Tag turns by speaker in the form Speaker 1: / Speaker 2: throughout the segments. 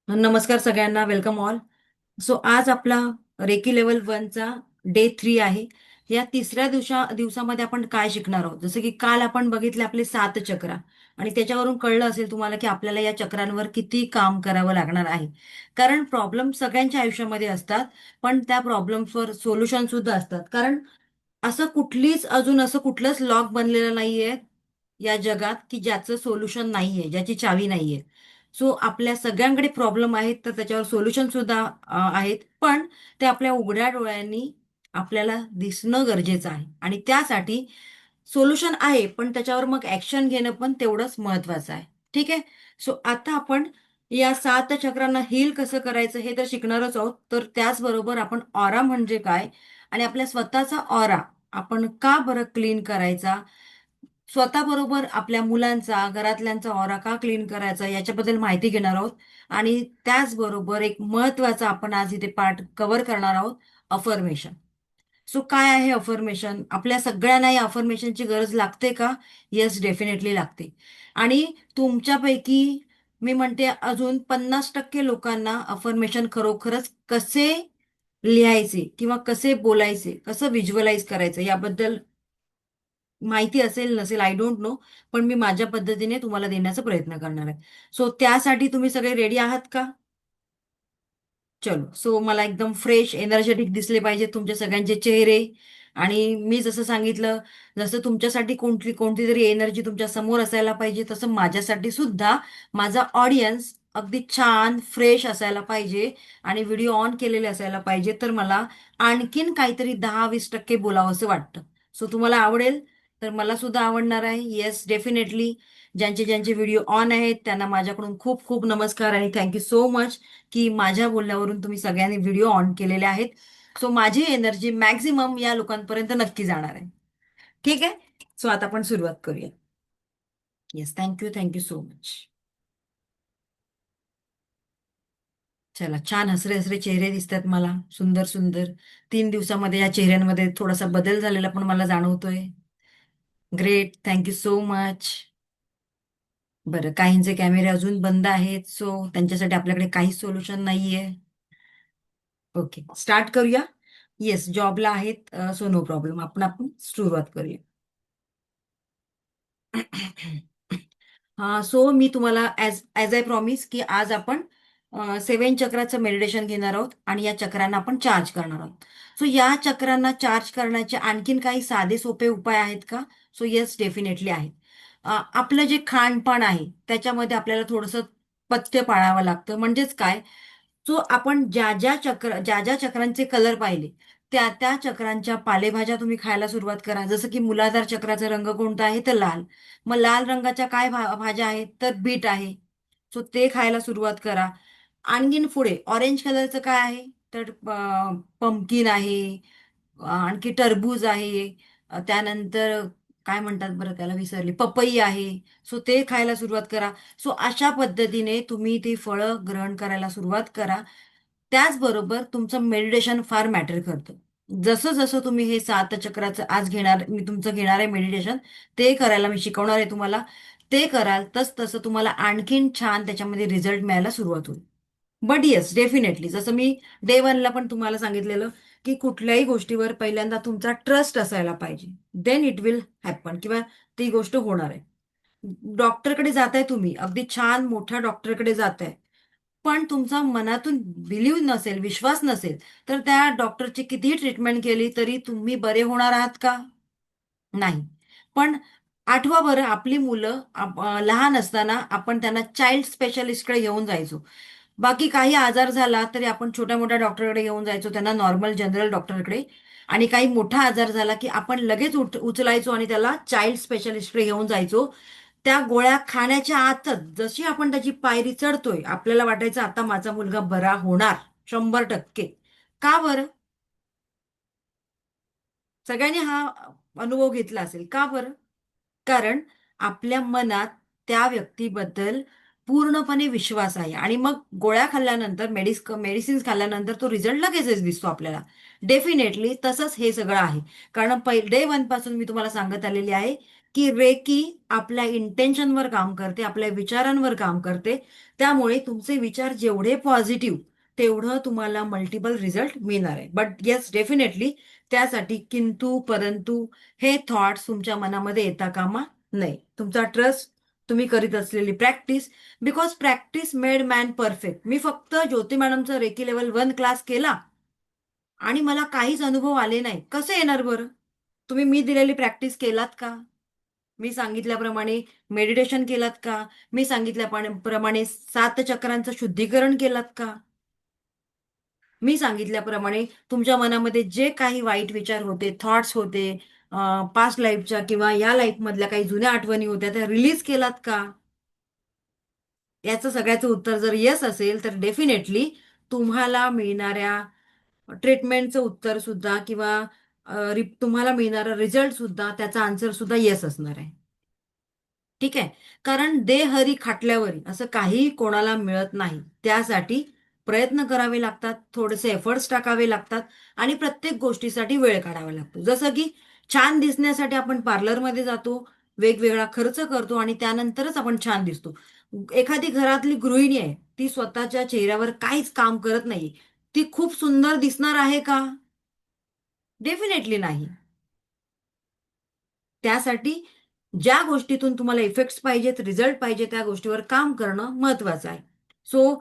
Speaker 1: नमस्कार सगळ्यांना, welcome all. So आज आपला रेकी लेवल 1चा डे 3 आहे. या तिसऱ्या दिवसामध्ये आपण काय शिकणार आहोत? जसं की काल आपण बघितले आपले 7 चक्र, आणि त्याच्यावरून कळलं असेल तुम्हाला की आपल्याला या चक्रांवर किती काम करावं लागणार आहे. कारण प्रॉब्लेम सगळ्यांच्या आयुष्यामध्ये असतात, पण त्या प्रॉब्लेम्सवर सोल्युशन सुद्धा असतात. कारण असं कुठलंच लॉक बनलेलं नाहीये या जगात की ज्याचं सोल्युशन नाहीये, ज्याची चावी नाहीये. सो आपल्या सगळ्यांकडे प्रॉब्लेम आहेत, तर त्याच्यावर सोल्युशन सुद्धा आहेत. पण ते आपल्या उघड्या डोळ्यांनी आपल्याला दिसणं गरजेचं आहे, आणि त्यासाठी सोल्युशन आहे, पण त्याच्यावर मग ऍक्शन घेणं पण तेवढंच महत्वाचं आहे. ठीक आहे. सो आता आपण या 7 चक्रांना हील कसं करायचं हे तर शिकणारच आहोत. तर त्याचबरोबर आपण ऑरा म्हणजे काय, आणि आपल्या स्वतःचा ऑरा आपण का बरं क्लीन करायचा, स्वतःबरोबर आपल्या मुलांचा, घरातल्यांचा ऑरा का क्लीन करायचा याच्याबद्दल माहिती घेणार आहोत. आणि त्याचबरोबर एक महत्वाचा आपण आज इथे पार्ट कव्हर करणार आहोत, अफर्मेशन. सो काय आहे अफर्मेशन? आपल्या सगळ्यांना या अफर्मेशनची गरज लागते का? येस, डेफिनेटली लागते. आणि तुमच्यापैकी मी म्हणते अजून 50% लोकांना अफर्मेशन खरोखरच कसे लिहायचे किंवा कसे बोलायचे, कसं व्हिज्युअलाइज करायचं याबद्दल माहिती असेल नसेल, आय डोंट नो. पण मी माझ्या पद्धतीने तुम्हाला देण्याचा प्रयत्न करणार आहे. सो त्यासाठी तुम्ही सगळे रेडी आहात का? चलो. सो मला एकदम फ्रेश एनर्जेटिक दिसले पाहिजे तुमचे सगळ्यांचे चेहरे. आणि मी जसं सांगितलं, जसं तुमच्यासाठी कोणती तरी एनर्जी तुमच्या समोर असायला पाहिजे, तसं माझ्यासाठी सुद्धा माझा ऑडियन्स अगदी छान फ्रेश असायला पाहिजे, आणि व्हिडिओ ऑन केलेले असायला पाहिजे. तर मला आणखीन काहीतरी 10-20% बोलावंसं वाटतं. सो तुम्हाला आवडेल तर मला सुद्धा आवडणार आहे. Yes, definitely. ज्यांचे ज्यांचे व्हिडिओ ऑन आहेत त्यांना माझ्याकडून खूप खूप नमस्कार आणि थँक्यू सो मच की माझ्या बोलण्यावरून तुम्ही सगळ्यांनी व्हिडिओ ऑन केलेले आहेत. सो माझी एनर्जी मॅक्झिमम या लोकांपर्यंत नक्की जाणार आहे. ठीक आहे. सो आता आपण सुरुवात करूया. Yes, thank you so much. चला, छान हसरे हसरे चेहरे दिसतात मला, सुंदर सुंदर. 3 दिवसामध्ये या चेहऱ्यांमध्ये थोडासा बदल झालेला पण मला जाणवतोय. Great, thank you so much. बरं, काहींचे कॅमेरे अजून बंद आहेत, सो त्यांच्यासाठी आपल्याकडे काहीच सोल्युशन नाहीये. ओके, स्टार्ट करूया. येस, जॉबला आहेत, सो नो प्रॉब्लेम. आपण सुरुवात करूया. हा, सो मी तुम्हाला ॲज ॲज आय प्रॉमिस की आज आपण 7 चक्राचं मेडिटेशन घेणार आहोत, आणि या चक्रांना आपण चार्ज करणार आहोत. सो या चक्रांना चार्ज करण्याचे आणखीन काही साधे सोपे उपाय आहेत का? सो येस, डेफिनेटली आहेत. आपलं जे खाणपान आहे त्याच्यामध्ये आपल्याला थोडंसं पथ्य पाळावं लागतं. म्हणजेच काय, सो आपण ज्या ज्या चक्रांचे कलर पाहिले, त्या त्या चक्रांच्या पालेभाज्या तुम्ही खायला सुरुवात करा. जसं की मूलाधार चक्राचा रंग कोणता आहे, तर लाल. मग लाल रंगाच्या काय भाज्या आहेत, तर बीट आहे. सो ते खायला सुरुवात करा. आणखीन पुढे ऑरेंज कलरचं काय आहे, तर पंपकिन आहे, आणखी टरबूज आहे, त्यानंतर काय म्हणतात बरं त्याला, विसरली, पपई आहे. सो ते खायला सुरुवात करा. सो अशा पद्धतीने तुम्ही ती फळं ग्रहण करायला सुरुवात करा. त्याचबरोबर तुमचं मेडिटेशन फार मॅटर करतं. जसं जसं तुम्ही हे 7 चक्राचं आज मी तुमचं घेणार आहे मेडिटेशन, ते करायला मी शिकवणार आहे तुम्हाला. ते कराल तस तसं तुम्हाला आणखीन छान त्याच्यामध्ये रिझल्ट मिळायला सुरुवात होईल. बट येस, डेफिनेटली, जसं मी डे 1ला पण तुम्हाला सांगितलेलं की कुठल्याही गोष्टीवर पहिल्यांदा तुमचा ट्रस्ट असायला पाहिजे. देन इट विल हॅपन, किंवा ती गोष्ट होणार आहे. डॉक्टरकडे जाताय तुम्ही, अगदी छान मोठ्या डॉक्टरकडे जाताय, पण तुमचा मनातून बिलीव्ह नसेल, विश्वास नसेल, तर त्या डॉक्टरची कितीही ट्रीटमेंट केली तरी तुम्ही बरे होणार आहात का? नाही. पण आठवा बरं, आपली मुलं लहान असताना आपण त्यांना चाइल्ड स्पेशालिस्टकडे घेऊन जायचो. बाकी काही आजार झाला तरी आपण छोट्या मोठ्या डॉक्टरकडे घेऊन जायचो, त्यांना नॉर्मल जनरल डॉक्टरकडे. आणि काही मोठा आजार झाला की आपण लगेच उचलायचो आणि त्याला चाइल्ड स्पेशालिस्टकडे घेऊन जायचो. त्या गोळ्या खाण्याच्या आतच जशी आपण त्याची पायरी चढतोय, आपल्याला वाटायचं आता माझा मुलगा बरा होणार 100%. का बरं? सगळ्यांनी हा अनुभव घेतला असेल. का बरं? कारण आपल्या मनात त्या व्यक्तीबद्दल पूर्णपणे विश्वास आहे, आणि मग गोळ्या खाल्ल्यानंतर, मेडिसिन्स खाल्ल्यानंतर तो रिझल्ट लगेचच दिसतो आपल्याला. डेफिनेटली तसंच हे सगळं आहे. कारण डे 1 पासून मी तुम्हाला सांगत आलेली आहे की रेकी आपल्या इंटेन्शनवर काम करते, आपल्या विचारांवर काम करते. त्यामुळे तुमचे विचार जेवढे पॉझिटिव्ह, तेवढं तुम्हाला मल्टिपल रिझल्ट मिळणार आहे. बट येस, डेफिनेटली त्यासाठी किंतु परंतु हे थॉट्स तुमच्या मनामध्ये येता कामा नाही. तुमचा ट्रस्ट, तुम्ही करीत असलेली practice, because practice made man perfect. मी फक्त ज्योती मॅडमचा रेकी लेवल 1 क्लास केला आणि मला काहीच अनुभव आले नाही, कसं येणार बरं? तुम्ही मी दिलेली प्रॅक्टिस केलात का? मी सांगितल्याप्रमाणे मेडिटेशन केलात का? मी सांगितल्याप्रमाणे 7 चक्रांचं शुद्धीकरण केलात का? मी सांगितल्याप्रमाणे तुमच्या मनामध्ये जे काही वाईट विचार होते, थॉट्स होते, पास्ट लाईफच्या किंवा या लाईफ मधल्या काही जुन्या आठवणी होत्या, त्या रिलीज केलात का? याचं सगळ्याचं उत्तर जर येस असेल तर डेफिनेटली तुम्हाला मिळणाऱ्या ट्रीटमेंटचं उत्तर सुद्धा किंवा तुम्हाला मिळणारा रिझल्ट सुद्धा, त्याचा आन्सर सुद्धा येस असणार आहे. ठीक आहे. कारण दे हरी खाटल्यावरी असं काही कोणाला मिळत नाही. त्यासाठी प्रयत्न करावे लागतात, थोडेसे एफर्ट्स टाकावे लागतात आणि प्रत्येक गोष्टीसाठी वेळ काढावा लागतो. जसं की छान दिसण्यासाठी आपण पार्लरमध्ये जातो, वेगवेगळा खर्च करतो आणि त्यानंतरच आपण छान दिसतो. एखादी घरातली गृहिणी आहे, ती स्वतःच्या चेहऱ्यावर काहीच काम करत नाही, ती खूप सुंदर दिसणार आहे का? डेफिनेटली नाही. त्यासाठी ज्या गोष्टीतून तुम्हाला इफेक्ट्स पाहिजेत, रिझल्ट पाहिजे, त्या गोष्टीवर काम करणं महत्वाचं आहे. सो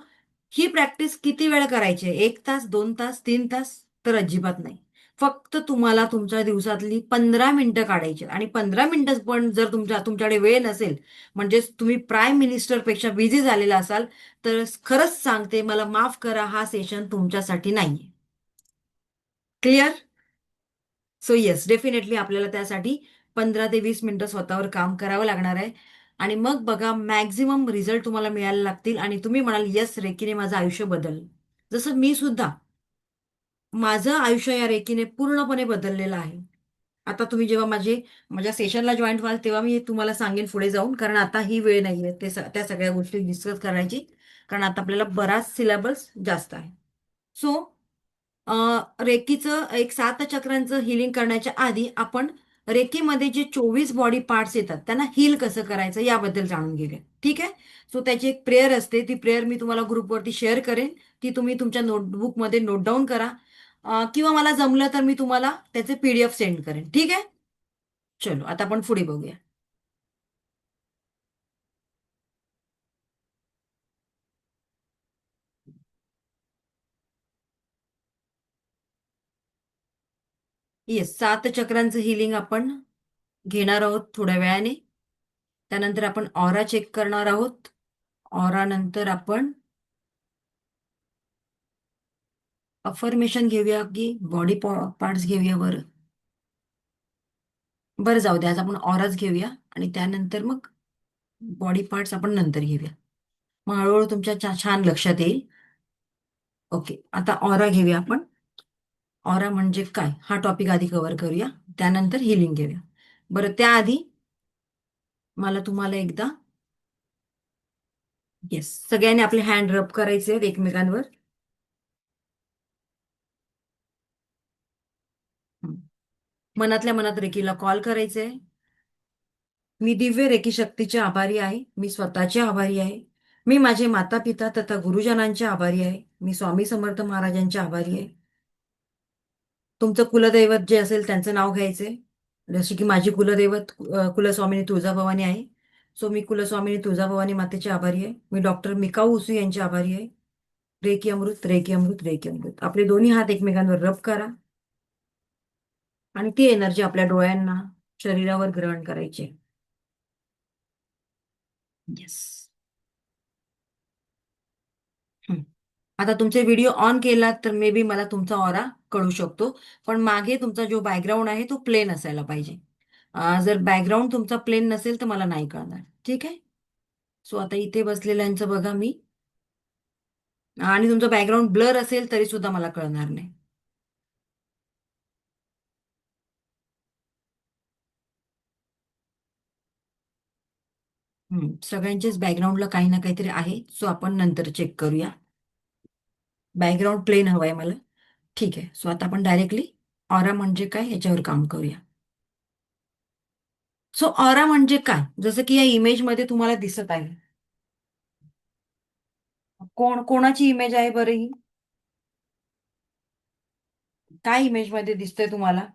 Speaker 1: ही प्रॅक्टिस किती वेळ करायची आहे? 1 तास, 2 तास, 3 तास? तर अजिबात नाही. फक्त तुम्हाला तुमच्या दिवसातली 15 मिनिटं काढायची आहेत. आणि 15 मिनिटं पण जर तुमच्याकडे वेळ नसेल, म्हणजेच तुम्ही प्राईम मिनिस्टरपेक्षा बिझी झालेला असाल, तर खरंच सांगते, मला माफ करा, हा सेशन तुमच्यासाठी नाहीये. क्लिअर? सो येस, डेफिनेटली आपल्याला त्यासाठी 15 ते 20 मिनिटं स्वतःवर काम करावं लागणार आहे. आणि मग बघा, मॅक्झिमम रिझल्ट तुम्हाला मिळायला लागतील आणि तुम्ही म्हणाल, येस, रेकीने माझं आयुष्य बदललं. जसं मी सुद्धा, माझं आयुष्य या रेकीने पूर्णपणे बदललेलं आहे. आता तुम्ही जेव्हा माझ्या सेशनला जॉईन व्हाल, तेव्हा मी तुम्हाला सांगेन पुढे जाऊन, कारण आता ही वेळ नाहीये त्या सगळ्या गोष्टी डिस्कस करायची, कारण आता आपल्याला बराच सिलेबस जास्त आहे. सो अ, रेकीचं एक 7 चक्रांचं हिलिंग करण्याच्या आधी आपण रेकीमध्ये जे 24 बॉडी पार्ट्स येतात त्यांना हील कसं करायचं याबद्दल जाणून घेऊया. ठीक आहे. सो त्याची एक प्रेयर असते, ती प्रेयर मी तुम्हाला ग्रुपवरती शेअर करेन. ती तुम्ही तुमच्या नोटबुकमध्ये नोट डाऊन करा. किंवा मला जमलं तर मी तुम्हाला त्याचे PDF सेंड करेन. ठीक आहे. चलो, आता आपण पुढे बघूया. येस, 7 चक्रांचं हिलिंग आपण घेणार आहोत थोड्या वेळाने. त्यानंतर आपण ऑरा चेक करणार आहोत. ऑरा नंतर आपण अफर्मेशन घेऊया की बॉडी पार्ट्स घेऊया बरं? बरं, जाऊ द्या, आज आपण ऑराच घेऊया आणि त्यानंतर मग बॉडी पार्ट्स आपण नंतर घेऊया. मग हळूहळू तुमच्या छान लक्षात येईल. ओके, आता ऑरा घेऊया आपण. ऑरा म्हणजे काय, हा टॉपिक आधी कव्हर करूया, त्यानंतर हिलिंग घेऊया. बरं, त्याआधी मला तुम्हाला एकदा, येस, सगळ्यांनी आपले हँड रब करायचे आहेत एकमेकांवर. हं. मनातल्या मनात रेकीला कॉल करायचे. मी दिव्य रेकी शक्तीचे आभारी आहे. मी स्वतःचे आभारी आहे. मी माझे माता पिता तथा गुरुजनांचे आभारी आहे. मी स्वामी समर्थ महाराजांचे आभारी आहे. तुमचं कुलदैवत जे असेल त्यांचं नाव घ्यायचे. जशी की माझी कुलदैवत कुलस्वामिनी तुळजाभवानी आहे. सो मी कुलस्वामिनी तुळजाभवानी मातेचे आभारी आहे. मी डॉक्टर मिकाऊ उसू यांचे आभारी आहे. रेकी अमृत, रेकी अमृत, रेकी अमृत. आपले दोन्ही हात एकमेकांवर रब करा आणि ती एनर्जी आपल्या डोळ्यांना, शरीरावर ग्रहण करायची. येस. आता तुमचे व्हिडिओ ऑन केला तर मे बी मला तुमचा ऑरा कळू शकतो. पण मागे तुमचा जो बॅकग्राऊंड आहे तो प्लेन असायला पाहिजे. जर बॅकग्राऊंड तुमचा प्लेन नसेल तर मला नाही कळणार. ठीक आहे. सो आता इथे बसलेल्यांचं बघा मी, आणि तुमचं बॅकग्राऊंड ब्लर असेल तरी सुद्धा मला कळणार नाही. सगळ्यांचेच बॅकग्राऊंडला काही ना काहीतरी आहे. सो आपण नंतर चेक करूया. बॅकग्राऊंड प्लेन हवंय मला. ठीक आहे. सो आता आपण डायरेक्टली ऑरा म्हणजे काय याच्यावर काम करूया. सो ऑरा म्हणजे काय, जसं की या इमेजमध्ये तुम्हाला दिसत आहे. कोणाची इमेज आहे बरं ही? काय इमेजमध्ये दिसतंय तुम्हाला?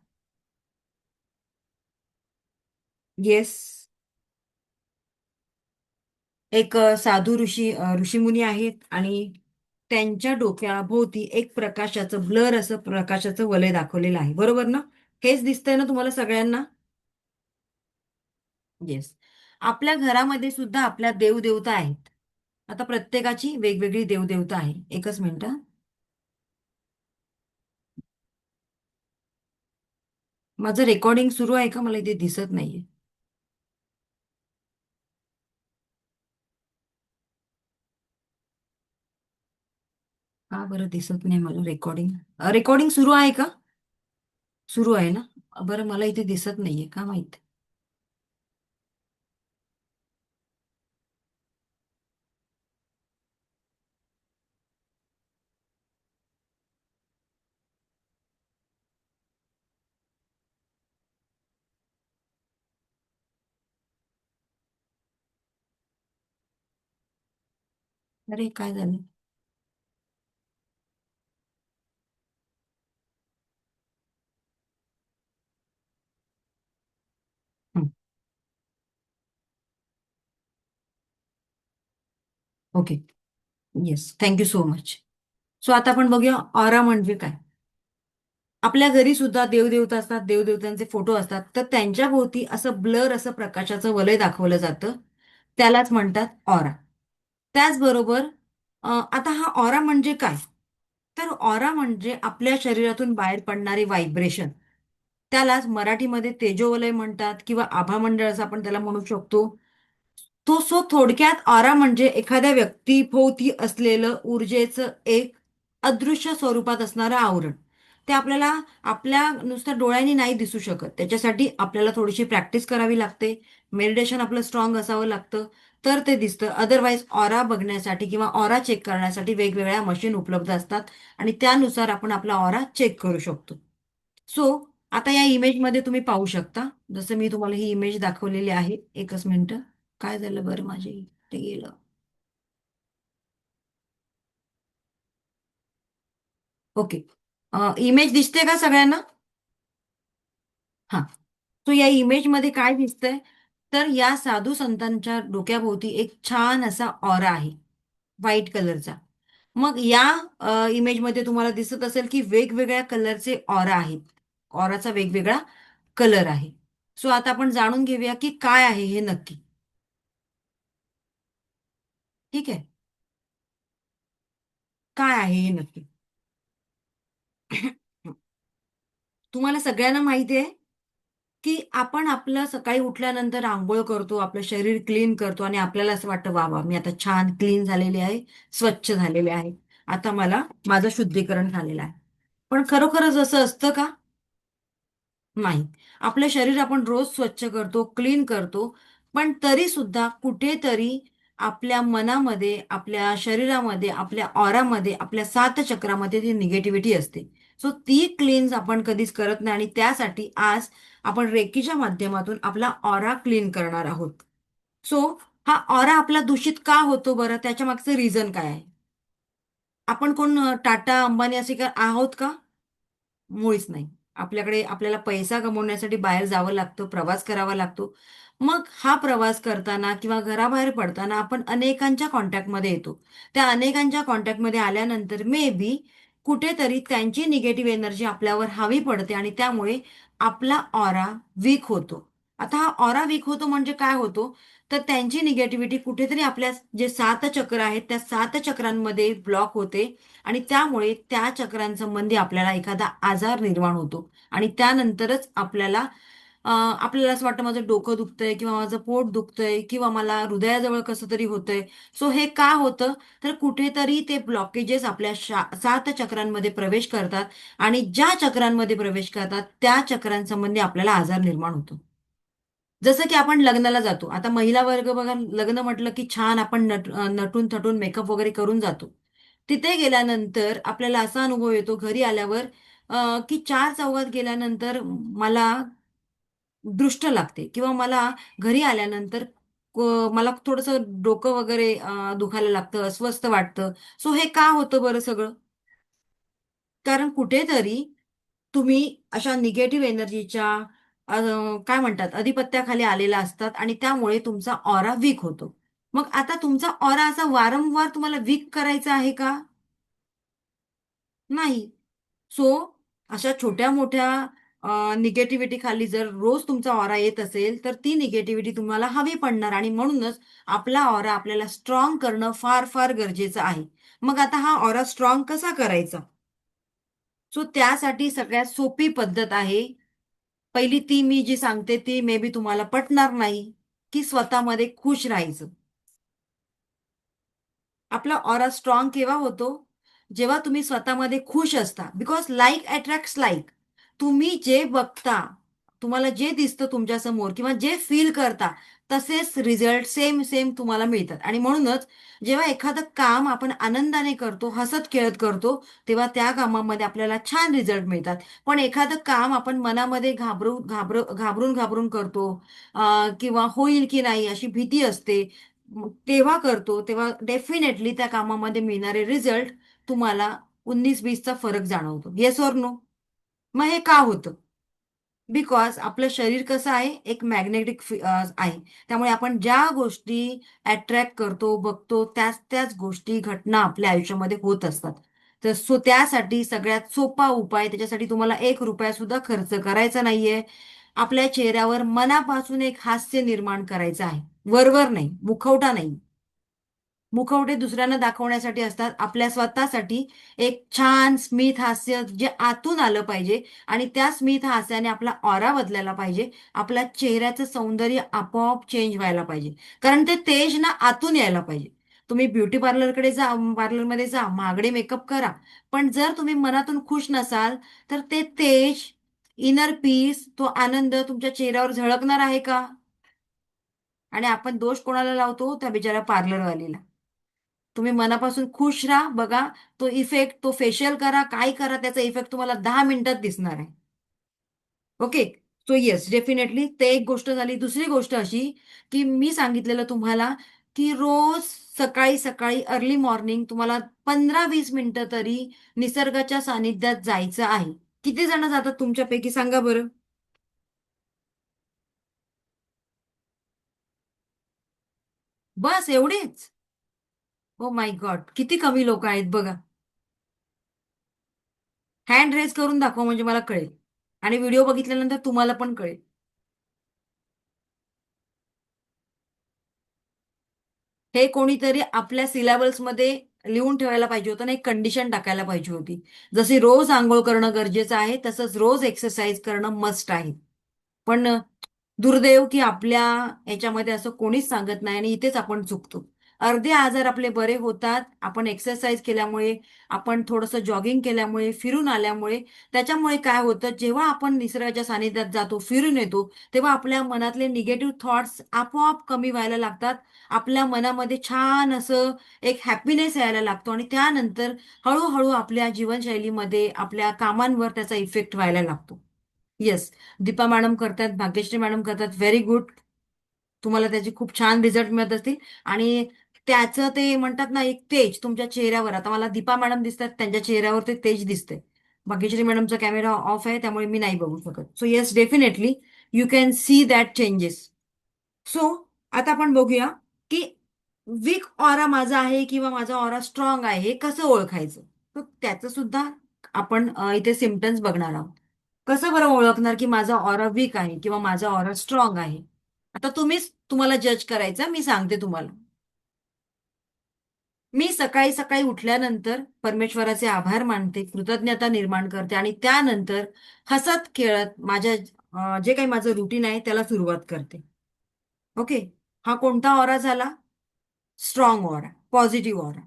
Speaker 1: येस. एक साधू ऋषीमुनी आहेत आणि त्यांच्या डोक्याभोवती एक प्रकाशाचं ब्लर असं प्रकाशाचं वलय दाखवलेलं आहे, बरोबर ना? हेच दिसतंय ना तुम्हाला सगळ्यांना? येस. आपल्या घरामध्ये सुद्धा आपल्या देवदेवता आहेत. आता प्रत्येकाची वेगवेगळी देवदेवता आहे. एकच मिनिट. माझं रेकॉर्डिंग सुरू आहे का? मला इथे दिसत नाहीये. का बरं दिसत नाही मला रेकॉर्डिंग? रेकॉर्डिंग सुरू आहे का? सुरू आहे ना? बरं, मला इथे दिसत नाहीये, का माहित. अरे काय झालं? हं, okay. Yes, thank you so much. So आता आपण बघूया ऑरा म्हणजे काय. आपल्या घरी सुद्धा देवदेवता असतात, देवदेवतांचे फोटो असतात, तर त्यांच्या भोवती असं ब्लर असं प्रकाशाचं वलय दाखवलं जातं. त्यालाच म्हणतात ऑरा. त्याचबरोबर आता हा ऑरा म्हणजे काय? तर ऑरा म्हणजे आपल्या शरीरातून बाहेर पडणारे व्हायब्रेशन. त्यालाच मराठीमध्ये तेजोवलय म्हणतात किंवा आभामंडळ असं आपण त्याला म्हणू शकतो. थोडक्यात ऑरा म्हणजे एखाद्या व्यक्तीभोवती असलेलं ऊर्जेचं एक अदृश्य स्वरूपात असणारं आवरण. ते आपल्याला आपल्या नुसत्या डोळ्यांनी नाही दिसू शकत. त्याच्यासाठी आपल्याला थोडीशी प्रॅक्टिस करावी लागते. मेडिटेशन आपलं स्ट्रॉंग असावं लागतं. तर ते दिसतं. अदरवाईज ऑरा बघण्यासाठी किंवा ऑरा चेक करण्यासाठी वेगवेगळ्या मशीन उपलब्ध असतात आणि त्यानुसार आपण आपला ऑरा चेक करू शकतो. सो आता या इमेजमध्ये तुम्ही पाहू शकता, जसं मी तुम्हाला ही इमेज दाखवलेली आहे. एकच मिनिट. काय झालं बरं, माझे ते गेलं. ओके. इमेज दिसते का सगळ्यांना? हा. सो या इमेजमध्ये काय दिसतंय, तर या साधू संतांच्या डोक्याभोवती एक छान असा ऑरा आहे, व्हाईट कलरचा. मग या इमेजमध्ये तुम्हाला दिसत असेल की वेगवेगळ्या कलरचे ऑरा आहेत. ऑराचा वेगवेगळा कलर आहे. सो आता आपण जाणून घेऊया की काय आहे हे नक्की. ठीक आहे. काय आहे हे नक्की? तुम्हाला सगळ्यांना माहिती आहे की आपण आपलं सकाळी उठल्यानंतर आंघोळ करतो, आपलं शरीर क्लीन करतो आणि आपल्याला असं वाटतं, वा वा, मी आता छान क्लीन झालेले आहे, स्वच्छ झालेले आहे. आता मला माझं शुद्धीकरण झालेलं आहे. पण खरोखरच असं असतं का? नाही. आपलं शरीर आपण रोज स्वच्छ करतो, क्लीन करतो, पण तरी सुद्धा कुठेतरी आपल्या मनामध्ये, आपल्या शरीरामध्ये, आपल्या ऑरामध्ये, आपल्या सात चक्रामध्ये ती निगेटिव्हिटी असते. सो ती क्लीन्स आपण कधीच करत नाही आणि त्यासाठी आज आपण रेकीच्या माध्यमातून आपला ऑरा क्लीन करणार आहोत. सो हा ऑरा आपला दूषित का होतो बरं? त्याच्या मागचं रिझन काय आहे? आपण कोण टाटा, अंबानी असे का आहोत का? मुळीच नाही. आपल्याला पैसा कमवण्यासाठी बाहेर जावं लागतं, प्रवास करावा लागतो. मग हा प्रवास करताना किंवा घराबाहेर पडताना आपण अनेकांच्या कॉन्टॅक्टमध्ये येतो. त्या अनेकांच्या कॉन्टॅक्टमध्ये आल्यानंतर मे बी कुठेतरी त्यांची निगेटिव्ह एनर्जी आपल्यावर हावी पडते आणि त्यामुळे आपला ऑरा वीक होतो. आता हा ऑरा वीक होतो म्हणजे काय होतो? तर त्यांची निगेटिव्हिटी कुठेतरी आपल्या जे 7 चक्र आहेत, त्या 7 चक्रांमध्ये ब्लॉक होते आणि त्यामुळे त्या चक्रांसंबंधी आपल्याला एखादा आजार निर्माण होतो आणि त्यानंतरच आपल्याला असं वाटतं माझं डोकं दुखतंय किंवा माझं पोट दुखतंय किंवा मला हृदयाजवळ कसं तरी होतंय. सो हे का होतं? तर कुठेतरी ते ब्लॉकेजेस आपल्या 7 चक्रांमध्ये प्रवेश करतात आणि ज्या चक्रांमध्ये प्रवेश करतात त्या चक्रांसंबंधी आपल्याला आजार निर्माण होतो. जसं की आपण लग्नाला जातो. आता महिला वर्ग बघा, लग्न म्हटलं की छान आपण नटून थटून मेकअप वगैरे करून जातो. तिथे गेल्यानंतर आपल्याला असा अनुभव येतो घरी आल्यावर की चार चौघात गेल्यानंतर मला दृष्ट लागते किंवा मला घरी आल्यानंतर मला थोडंसं डोकं वगैरे दुखायला लागतं, अस्वस्थ वाटतं. सो हे का होतं बरं सगळं? कारण कुठेतरी तुम्ही अशा निगेटिव्ह एनर्जीच्या काय म्हणतात अधिपत्याखाली आलेला असतात आणि त्यामुळे तुमचा ऑरा वीक होतो. मग आता तुमचा ऑरा असा वारंवार तुम्हाला वीक करायचा आहे का? नाही. सो अशा छोट्या मोठ्या निगेटिव्हिटी खाली जर रोज तुमचा ऑरा येत असेल तर ती निगेटिव्हिटी तुम्हाला हवी पडणार आणि म्हणूनच आपला ऑरा आपल्याला स्ट्रॉंग करणं फार फार गरजेचं आहे. मग आता हा ऑरा स्ट्रॉंग कसा करायचा? सो त्यासाठी सगळ्यात सोपी पद्धत आहे. पहिली ती मी जी सांगते ती मे बी तुम्हाला पटणार नाही, की स्वतःमध्ये खुश राहायचं. आपला ऑरा स्ट्रॉंग केव्हा होतो? जेव्हा तुम्ही स्वतःमध्ये खुश असता. Because like attracts like. तुम्ही जे बघता, तुम्हाला जे दिसतं तुमच्या समोर किंवा जे फील करता, तसेच रिझल्ट सेम सेम तुम्हाला मिळतात. आणि म्हणूनच जेव्हा एखादं काम आपण आनंदाने करतो, हसत खेळत करतो, तेव्हा त्या कामामध्ये आपल्याला छान रिझल्ट मिळतात. पण एखादं काम आपण मनामध्ये घाबरून घाबरून करतो, किंवा होईल की नाही अशी भीती असते, तेव्हा करतो, तेव्हा डेफिनेटली त्या कामामध्ये मिळणारे रिझल्ट तुम्हाला 19-20चा फरक जाणवतो. Yes or no? मग हे का होतं? बिकॉज आपलं शरीर कसं आहे, एक मॅग्नेटिक आहे. त्यामुळे आपण ज्या गोष्टी अट्रॅक्ट करतो, बघतो, त्याच त्याच गोष्टी, घटना आपल्या आयुष्यामध्ये होत असतात. तर सो त्यासाठी सगळ्यात सोपा उपाय, त्याच्यासाठी तुम्हाला 1 रुपया सुद्धा खर्च करायचा नाहीये. आपल्या चेहऱ्यावर मनापासून एक हास्य निर्माण करायचं आहे. वरवर नाही, मुखवटा नाही. मुखवटे दुसऱ्यांना दाखवण्यासाठी असतात. आपल्या स्वतःसाठी एक छान स्मित हास्य जे आतून आलं पाहिजे आणि त्या स्मित हास्याने आपला ऑरा बदलायला पाहिजे. आपल्या चेहऱ्याचं सौंदर्य आपोआप चेंज व्हायला पाहिजे. कारण ते तेज ना आतून यायला पाहिजे. तुम्ही ब्युटी पार्लरकडे जा, पार्लरमध्ये जा, महागडे मेकअप करा. पण जर तुम्ही मनातून खुश नसाल, तर ते तेज, इनर पीस, तो आनंद तुमच्या चेहऱ्यावर झळकणार आहे का? आणि आपण दोष कोणाला लावतो? त्या बिचाऱ्या पार्लरवालीला. तुम्ही मनापासून खुश राहा, बघा तो इफेक्ट, तो फेशियल करा, काय करा, त्याचा इफेक्ट तुम्हाला 10 मिनिटात दिसणार आहे. ओके. सो येस, डेफिनेटली ते एक गोष्ट झाली. दुसरी गोष्ट अशी, की मी सांगितलेलं तुम्हाला, की रोज सकाळी सकाळी अर्ली मॉर्निंग तुम्हाला 15-20 मिनिटं तरी निसर्गाच्या सानिध्यात जायचं आहे. किती जण जातात तुमच्यापैकी सांगा बरं? बस एवढेच? ओ माय गॉड, किती कमी लोक आहेत बघा. हँड रेज करून दाखवा म्हणजे मला कळेल. आणि व्हिडिओ बघितल्यानंतर तुम्हाला पण कळेल. हे कोणीतरी आपल्या सिलेबसमध्ये लिहून ठेवायला पाहिजे होतं ना, एक कंडिशन टाकायला पाहिजे होती. जशी रोज आंघोळ करणं गरजेचं आहे, तसंच रोज एक्सरसाइज करणं मस्ट आहे. पण दुर्दैव की आपल्या याच्यामध्ये असं कोणीच सांगत नाही आणि इथेच आपण चुकतो. अर्धे आजार आपले बरे होतात आपण एक्सरसाइज केल्यामुळे, आपण थोडंसं जॉगिंग केल्यामुळे, फिरून आल्यामुळे. त्याच्यामुळे काय होतं, जेव्हा आपण निसर्गाच्या सानिध्यात जातो, फिरून येतो, तेव्हा आपल्या मनातले निगेटिव्ह थॉट्स आपोआप कमी व्हायला लागतात. आपल्या मनामध्ये छान असं एक हॅपीनेस यायला लागतो आणि त्यानंतर हळूहळू आपल्या जीवनशैलीमध्ये, आपल्या कामांवर त्याचा इफेक्ट व्हायला लागतो. येस. दीपा मॅडम करतात, भाग्यश्री मॅडम करतात, व्हेरी गुड. तुम्हाला त्याचे खूप छान रिझल्ट मिळत असतील. आणि त्याचं ते म्हणतात ना, एक तेज तुमच्या चेहऱ्यावर, आता मला दीपा मॅडम दिसतात, त्यांच्या चेहऱ्यावर ते तेज दिसते. भाग्यश्री मॅडमचा कॅमेरा ऑफ आहे त्यामुळे मी नाही बघू शकत. So yes, definitely you can see that changes. So आता आपण बघूया की वीक ऑरा माझा आहे किंवा माझा ऑरा स्ट्रॉंग आहे हे कसं ओळखायचं. तर त्याचं सुद्धा आपण इथे सिम्पटम्स बघणार आहोत. कसं बरं ओळखणार की माझा ऑरा वीक आहे किंवा माझा ऑरा स्ट्रॉंग आहे? आता तुम्हाला जज करायचं, मी सांगते तुम्हाला. मी सकाळी सकाळी उठल्यानंतर परमेश्वराचे आभार मानते, कृतज्ञता निर्माण करते आणि त्यानंतर हसत खेळत माझ्या जे काही माझं रुटीन आहे त्याला सुरुवात करते. ओके. हा कोणता ऑरा झाला? Strong aura, positive aura.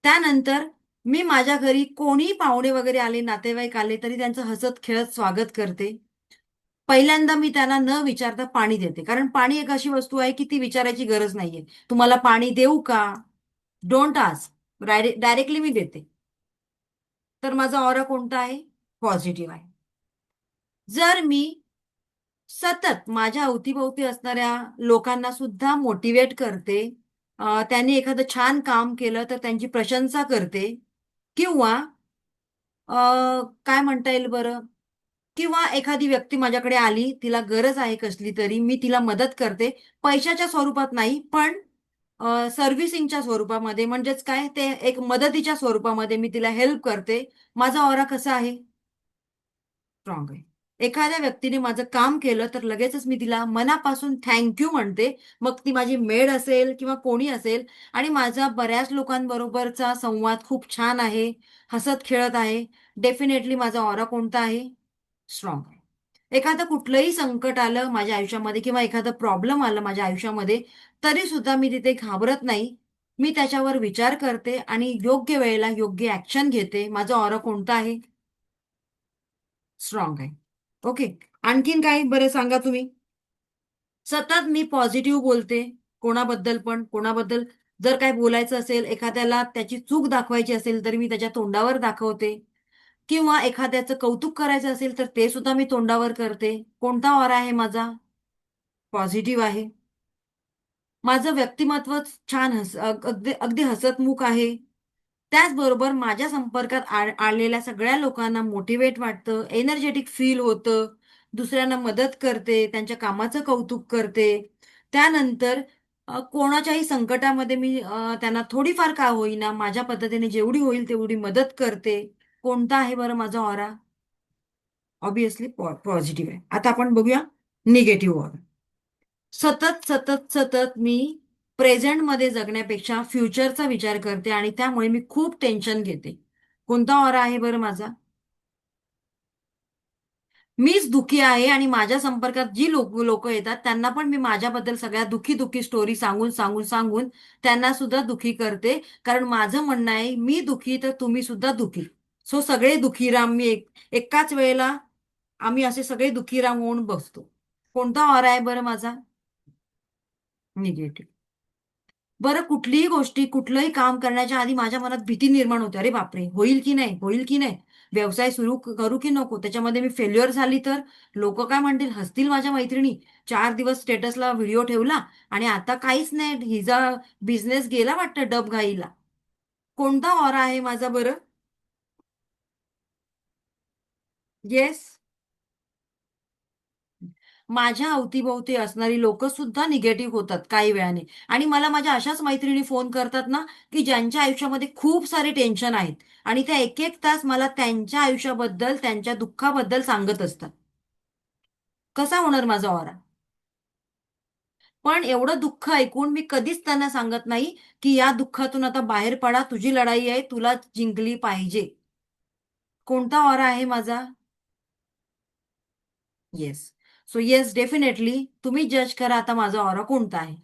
Speaker 1: त्यानंतर मी माझ्या घरी कोणी पाहुणे वगैरे आले, नातेवाईक आले तरी त्यांचं हसत खेळत स्वागत करते. पहिल्यांदा मी त्यांना न विचारता पाणी देते. कारण पाणी एक अशी वस्तू आहे की ती विचारायची गरज नाहीये. तुम्हाला पाणी देऊ का? Don't ask. डायरेक्टली मी देते. तर माझा ऑरा कोणता आहे? पॉझिटिव्ह आहे. जर मी सतत माझ्या अवतीभोवती असणाऱ्या लोकांना सुद्धा मोटिवेट करते. त्यांनी एखादं छान काम केलं तर त्यांची प्रशंसा करते. किंवा अ, काय म्हणता येईल बरं, किंवा एखादी व्यक्ती माझ्याकडे आली, तिला गरज आहे कसली तरी, मी तिला मदत करते. पैशाच्या स्वरूपात नाही, पण सर्व्हिसिंगच्या स्वरूपामध्ये, म्हणजेच काय, ते एक मदतीच्या स्वरूपामध्ये मी तिला हेल्प करते. माझा ऑरा कसा आहे? स्ट्रॉंग आहे. एखाद्या व्यक्तीने माझं काम केलं तर लगेचच मी तिला मनापासून थँक यू म्हणते. मग ती माझी मेड असेल किंवा कोणी असेल. आणि माझा बऱ्याच लोकांबरोबरचा संवाद खूप छान आहे, हसत खेळत आहे. डेफिनेटली माझा ऑरा कोणता आहे? स्ट्रॉंग आहे. एखादं कुठलंही संकट आलं माझ्या आयुष्यामध्ये किंवा एखादं प्रॉब्लेम आलं माझ्या आयुष्यामध्ये, तरी सुद्धा मी तिथे घाबरत नाही. मी त्याच्यावर विचार करते आणि योग्य वेळेला योग्य ऍक्शन घेते. माझा ऑरा कोणता आहे? स्ट्रॉंग आहे. ओके. आणखीन काही बरं सांगा तुम्ही. सतत मी पॉझिटिव्ह बोलते. कोणाबद्दल पण, कोणाबद्दल जर काय बोलायचं असेल, एखाद्याला त्याची चूक दाखवायची असेल तर मी त्याच्या तोंडावर दाखवते. किंवा एखाद्याचं कौतुक करायचं असेल तर ते सुद्धा मी तोंडावर करते. कोणता ऑरा आहे माझा? पॉझिटिव्ह आहे. माझं व्यक्तिमत्व छान अगदी अगदी हसतमुख आहे. त्याचबरोबर माझ्या संपर्कात आलेल्या सगळ्या लोकांना मोटिवेट वाटतं, एनर्जेटिक फील होतं. दुसऱ्यांना मदत करते, त्यांच्या कामाचं कौतुक करते. त्यानंतर कोणाच्याही संकटामध्ये मी त्यांना थोडीफार का होईना माझ्या पद्धतीने जेवढी होईल तेवढी मदत करते. कोणता आहे बरं माझा ऑरा? ऑब्विसली पॉझिटिव्ह आहे. आता आपण बघूया निगेटिव्ह ऑरा. सतत सतत सतत मी प्रेझेंटमध्ये जगण्यापेक्षा फ्युचरचा विचार करते आणि त्यामुळे मी खूप टेन्शन घेते. कोणता ऑरा आहे बरं माझा? मीच दुखी आहे आणि माझ्या संपर्कात जी लोक येतात त्यांना पण मी माझ्याबद्दल सगळ्या दुखी दुखी स्टोरी सांगून सांगून सांगून त्यांना सुद्धा दुखी करते. कारण माझं म्हणणं आहे, मी दुखी तर तुम्ही सुद्धा दुखी. सो सगळे दुखीराम मी एकाच वेळेला आम्ही असे सगळे दुखीराम होऊन बसतो. कोणता ऑरा आहे बरं माझा? निगेटिव्ह. बरं, कुठलीही गोष्टी, कुठलंही काम करण्याच्या आधी माझ्या मनात भीती निर्माण होते. अरे बापरे, होईल की नाही, होईल की नाही, व्यवसाय सुरू करू की नको, त्याच्यामध्ये मी फेल्युअर झाली तर लोक काय म्हणतील, हसतील माझ्या मैत्रिणी. 4 दिवस स्टेटसला व्हिडिओ ठेवला आणि आता काहीच नाही, हिचा बिझनेस गेला वाटतं डबघाईला. कोणता ऑरा आहे माझा बरं? येस. माझ्या अवतीभोवती असणारी लोक सुद्धा निगेटिव्ह होतात काही वेळाने. आणि मला माझ्या अशाच मैत्रिणी फोन करतात ना, की ज्यांच्या आयुष्यामध्ये खूप सारे टेन्शन आहेत आणि त्या एक एक तास मला त्यांच्या आयुष्याबद्दल, त्यांच्या दुःखाबद्दल सांगत असतात. कसा होणार माझा ऑरा? पण एवढं दुःख ऐकून मी कधीच त्यांना सांगत नाही, की या दुःखातून आता बाहेर पडा, तुझी लढाई आहे, तुला जिंकली पाहिजे. कोणता ऑरा आहे माझा? येस. सो येस, डेफिनेटली तुम्ही जज करा आता माझा ऑरा कोणता आहे.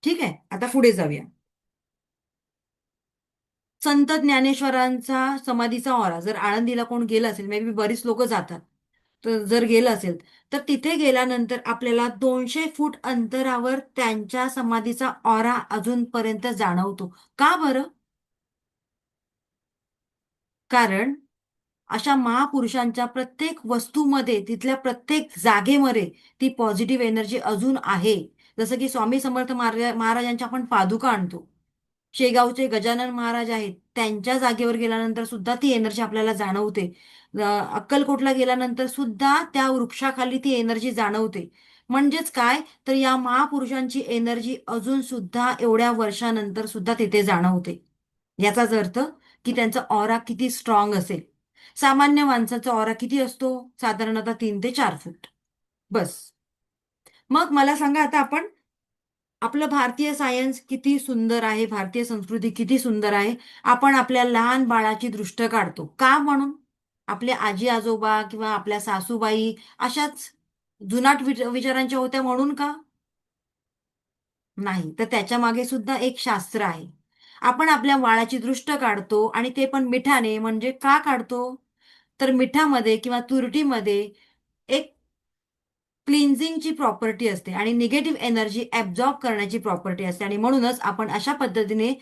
Speaker 1: ठीक आहे, आता पुढे जाऊया. संत ज्ञानेश्वरांचा समाधीचा ऑरा, जर आळंदीला कोण गेलं असेल, मे बी बरीच लोक जातात, तर जर गेलं असेल तर तिथे गेल्यानंतर आपल्याला 200 फूट अंतरावर त्यांच्या समाधीचा ऑरा अजूनपर्यंत जाणवतो. का बरं? कारण अशा महापुरुषांच्या प्रत्येक वस्तूमध्ये, तिथल्या प्रत्येक जागेमध्ये ती पॉझिटिव्ह एनर्जी अजून आहे. जसं की स्वामी समर्थ महाराजांच्या आपण पादुका आणतो. शेगावचे गजानन महाराज आहेत, त्यांच्या जागेवर गेल्यानंतर सुद्धा ती एनर्जी आपल्याला जाणवते. अक्कलकोटला गेल्यानंतर सुद्धा त्या वृक्षाखाली ती एनर्जी जाणवते. म्हणजेच काय, तर या महापुरुषांची एनर्जी अजून सुद्धा एवढ्या वर्षानंतर सुद्धा तिथे जाणवते. याचाच अर्थ की त्यांचा ऑरा किती स्ट्रॉंग असेल. सामान्य माणसाचा ऑरा किती असतो? साधारणतः 3 ते 4 फूट. बस. मग मला सांगा आता आपण, आपलं भारतीय सायन्स किती सुंदर आहे, भारतीय संस्कृती किती सुंदर आहे. आपण आपल्या लहान बाळाची दृष्ट काढतो का? म्हणून आपले आजी आजोबा किंवा आपल्या सासूबाई अशाच जुनाट विचारांच्या होत्या म्हणून का? नाही. तर त्याच्या मागे सुद्धा एक शास्त्र आहे. आपण आपल्या बाळाची दृष्ट काढतो आणि ते पण मिठाने. म्हणजे का काढतो? तर मिठामध्ये किंवा तुरटीमध्ये एक क्लिन्झिंगची प्रॉपर्टी असते आणि निगेटिव्ह एनर्जी ऍब्झॉर्ब करण्याची प्रॉपर्टी असते. आणि म्हणूनच आपण अशा पद्धतीने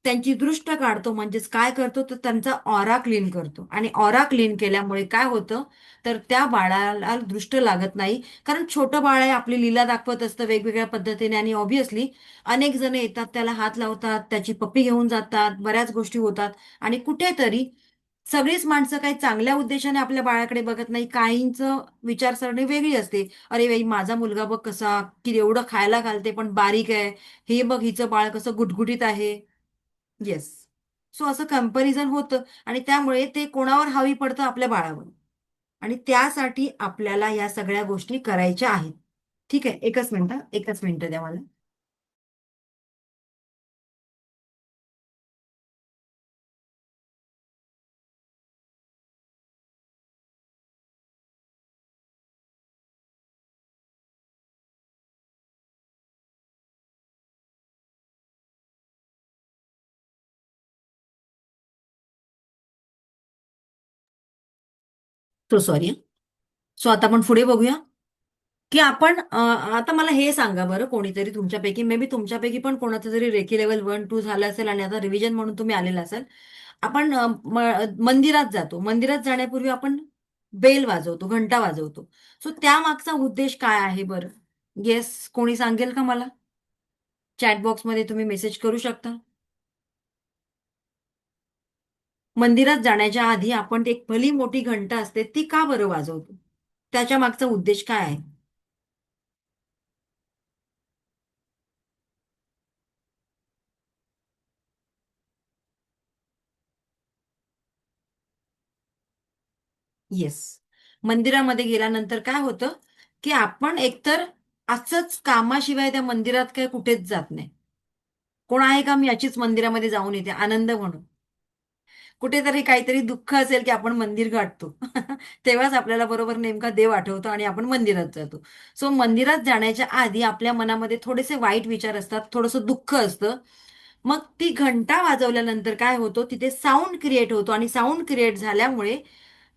Speaker 1: त्यांची दृष्ट काढतो. म्हणजेच काय करतो, तर त्यांचा ऑरा क्लीन करतो. आणि ऑरा क्लीन केल्यामुळे काय होतं, तर त्या बाळाला दृष्ट लागत नाही. कारण छोटं बाळ आहे, आपली लीला दाखवत असतं वेगवेगळ्या पद्धतीने, आणि ऑब्व्हियसली अनेक जण येतात, त्याला हात लावतात, त्याची पप्पी घेऊन जातात, बऱ्याच गोष्टी होतात. आणि कुठेतरी सगळीच माणसं काही चांगल्या उद्देशाने आपल्या बाळाकडे बघत नाही. काहींचं विचारसरणी वेगळी असते. अरे बाई, माझा मुलगा बघ कसा, की एवढं खायला घालते पण बारीक आहे. हे बघ, हिचं बाळ कसं गुटगुटीत आहे. येस. सो असं कंपॅरिझन होतं, आणि त्यामुळे ते कोणावर हावी पडतं, आपल्या बाळावर. आणि त्यासाठी आपल्याला या सगळ्या गोष्टी करायच्या आहेत. ठीक आहे, एकच मिनिट द्या मला. तो सॉरी. सो आता आपण पुढे बघूया, की आपण आता मला हे सांगा बरं, कोणीतरी तुमच्यापैकी, मे बी तुमच्यापैकी पण कोणाचं तरी रेकी लेवल 1-2 झालं असेल, आणि आता रिव्हिजन म्हणून तुम्ही आलेला असाल. आपण मंदिरात जातो. मंदिरात जाण्यापूर्वी आपण बेल वाजवतो, घंटा वाजवतो. सो त्यामागचा उद्देश काय आहे बरं? येस, कोणी सांगेल का मला? चॅट बॉक्समध्ये तुम्ही मेसेज करू शकता. मंदिरात जाण्याच्या आधी आपण एक भली मोठी घंटा असते, ती का बरं वाजवतो? त्याच्या मागचा उद्देश काय आहे? येस. मंदिरामध्ये गेल्यानंतर काय होतं, की आपण एकतर असंच कामाशिवाय त्या मंदिरात काय कुठेच जात नाही. कोण आहे का, मी याचीच मंदिरामध्ये जाऊन येते आनंद म्हणून? कुठेतरी काहीतरी दुःख असेल, की आपण मंदिर गाठतो. तेव्हाच आपल्याला बरोबर नेमका देव आठवतो आणि आपण मंदिरात जातो. सो मंदिरात जाण्याच्या आधी आपल्या मनामध्ये थोडेसे वाईट विचार असतात, थोडंसं दुःख असतं. मग ती घंटा वाजवल्यानंतर काय होतो, तिथे साऊंड क्रिएट होतो, आणि साऊंड क्रिएट झाल्यामुळे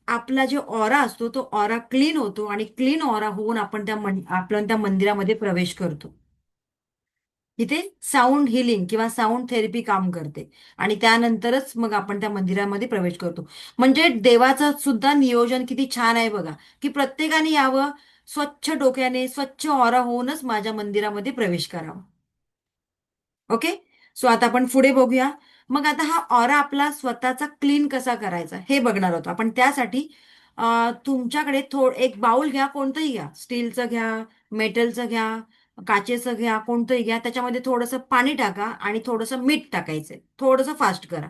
Speaker 1: आपला जो ऑरा असतो, तो ऑरा क्लीन होतो, आणि क्लीन ऑरा होऊन आपण त्या मंदिरामध्ये प्रवेश करतो. इथे साऊंड हिलिंग किंवा साऊंड थेरपी काम करते. आणि त्यानंतरच मग आपण त्या मंदिरामध्ये प्रवेश करतो. म्हणजे देवाचं सुद्धा नियोजन किती छान आहे बघा, की प्रत्येकाने यावं, स्वच्छ डोक्याने, स्वच्छ ऑरा होऊनच माझ्या मंदिरामध्ये प्रवेश करावा. ओके. सो आता आपण पुढे बघूया. मग आता हा ऑरा आपला स्वतःचा क्लीन कसा करायचा हे बघणार आहोत आपण. त्यासाठी तुमच्याकडे एक बाउल घ्या, कोणतंही घ्या, स्टीलचं घ्या, मेटलचं घ्या, काचेचं घ्या, कोणतंही घ्या. त्याच्यामध्ये थोडंसं पाणी टाका आणि थोडंसं मीठ टाकायचंय. थोडंसं फास्ट करा.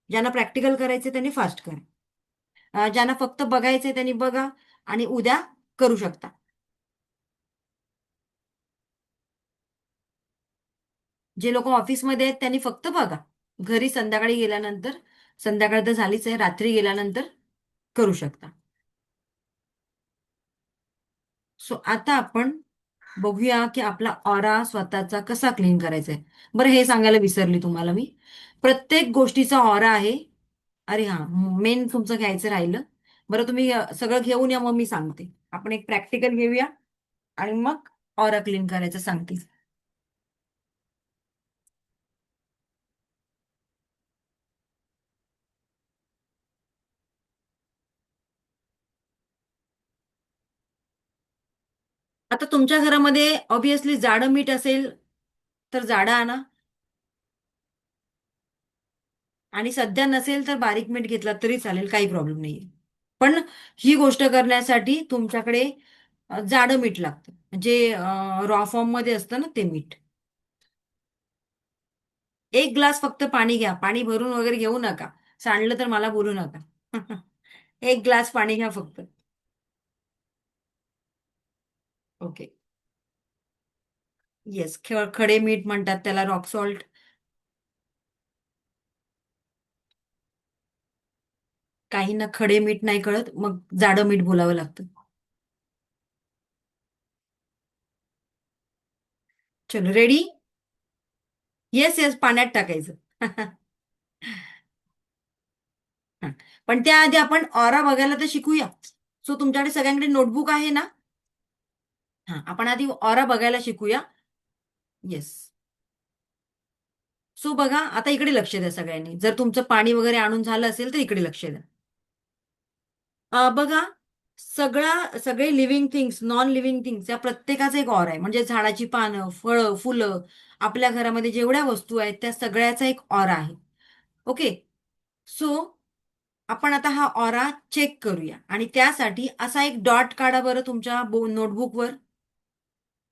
Speaker 1: ज्यांना प्रॅक्टिकल करायचे त्यांनी फास्ट करा. ज्यांना फक्त बघायचंय त्यांनी बघा, आणि उद्या करू शकता. जे लोक ऑफिसमध्ये आहेत त्यांनी फक्त बघा. घरी संध्याकाळी गेल्यानंतर, संध्याकाळ तर झालीच आहे, रात्री गेल्यानंतर करू शकता. सो आता आपण बघूया, की आपला ऑरा स्वतःचा कसा क्लीन करायचा आहे. बरं, हे सांगायला विसरली तुम्हाला मी. प्रत्येक गोष्टीचा ऑरा आहे. अरे हा, मेन तुमचं घ्यायचं राहिलं. बरं, तुम्ही सगळं घेऊन या, मग मी सांगते. आपण एक प्रॅक्टिकल घेऊया, आणि मग ऑरा क्लीन करायचं सांगते. आता तुमच्या घरामध्ये ऑब्व्हियसली जाडं मीठ असेल, तर जाडं आणा. आणि सध्या नसेल तर बारीक मीठ घेतला तरी चालेल, काही प्रॉब्लेम नाहीये. पण ही गोष्ट करण्यासाठी तुमच्याकडे जाडं मीठ लागतं, जे रॉ फॉर्म मध्ये असतं ना, ते मीठ. एक ग्लास फक्त पाणी घ्या, पाणी भरून वगैरे घेऊ नका. सांडलं तर मला बोलू नका. एक ग्लास पाणी घ्या फक्त. ओके. येस, खडे मीठ म्हणतात त्याला, रॉक सॉल्ट. काहींना खडे मीठ नाही कळत, मग जाडं मीठ बोलावं लागतं. चलो, रेडी? येस येस, पाण्यात टाकायचं. हं. पण त्याआधी आपण ऑरा बघायला तर शिकूया. सो तुमच्याकडे सगळ्यांकडे नोटबुक आहे ना? हा, आपण आधी ऑरा बघायला शिकूया. येस. सो बघा आता इकडे लक्ष द्या सगळ्यांनी. जर तुमचं पाणी वगैरे आणून झालं असेल तर इकडे लक्ष द्या. बघा, सगळे living things, non living things या प्रत्येकाचा एक ऑर आहे. म्हणजे झाडाची पानं, फळं, फुलं, आपल्या घरामध्ये जेवढ्या वस्तू आहेत त्या सगळ्याचा एक ऑरा आहे. ओके. सो आपण आता हा ऑरा चेक करूया आणि त्यासाठी असा एक डॉट काढा बरं तुमच्या नोटबुकवर.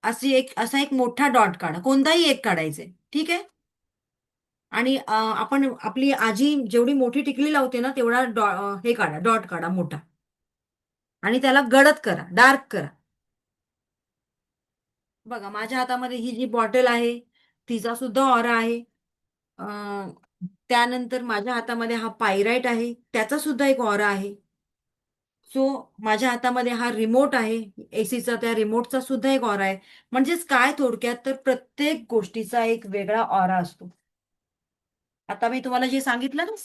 Speaker 1: असा एक मोठा डॉट काढा, कोणताही एक काढायचंय, ठीक आहे. आणि आपण आपली आजी जेवढी मोठी टिकली लावते ना तेवढा हे काढा, डॉट काढा मोठा. आणि त्याला गडद करा, डार्क करा. बघा माझ्या हातामध्ये ही जी बॉटल आहे तिचा सुद्धा ऑरा आहे. अं, त्यानंतर माझ्या हातामध्ये हा पायराइट आहे, त्याचा सुद्धा एक ऑरा आहे. सो माझ्या हातामध्ये हा रिमोट आहे एसीचा, त्या रिमोटचा सुद्धा एक ऑरा आहे. म्हणजेच काय थोडक्यात तर प्रत्येक गोष्टीचा एक वेगळा ऑरा असतो. आता मी तुम्हाला जे सांगितलं ना,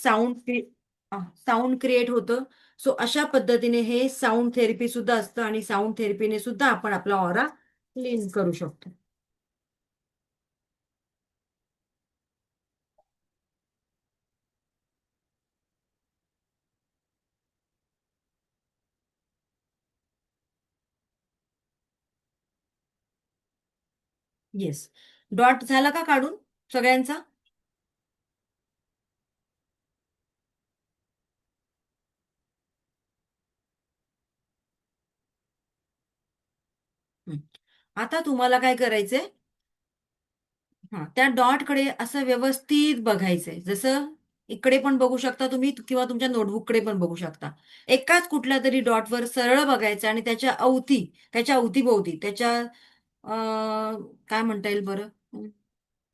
Speaker 1: साऊंड क्रिएट होतं. सो अशा पद्धतीने हे साऊंड थेरपी सुद्धा असतं आणि साऊंड थेरपीने सुद्धा आपण आपला ऑरा क्लीन करू शकतो. येस. डॉट झाला का काढून सगळ्यांचा? हं. आता तुम्हाला काय करायचंय? हा, त्या डॉटकडे असं व्यवस्थित बघायचंय. जसं इकडे पण बघू शकता तुम्ही किंवा तुमच्या नोटबुककडे पण बघू शकता. एकाच कुठल्या तरी डॉटवर सरळ बघायचं आणि त्याच्या अवतीभोवती, काय म्हणता येईल बरं,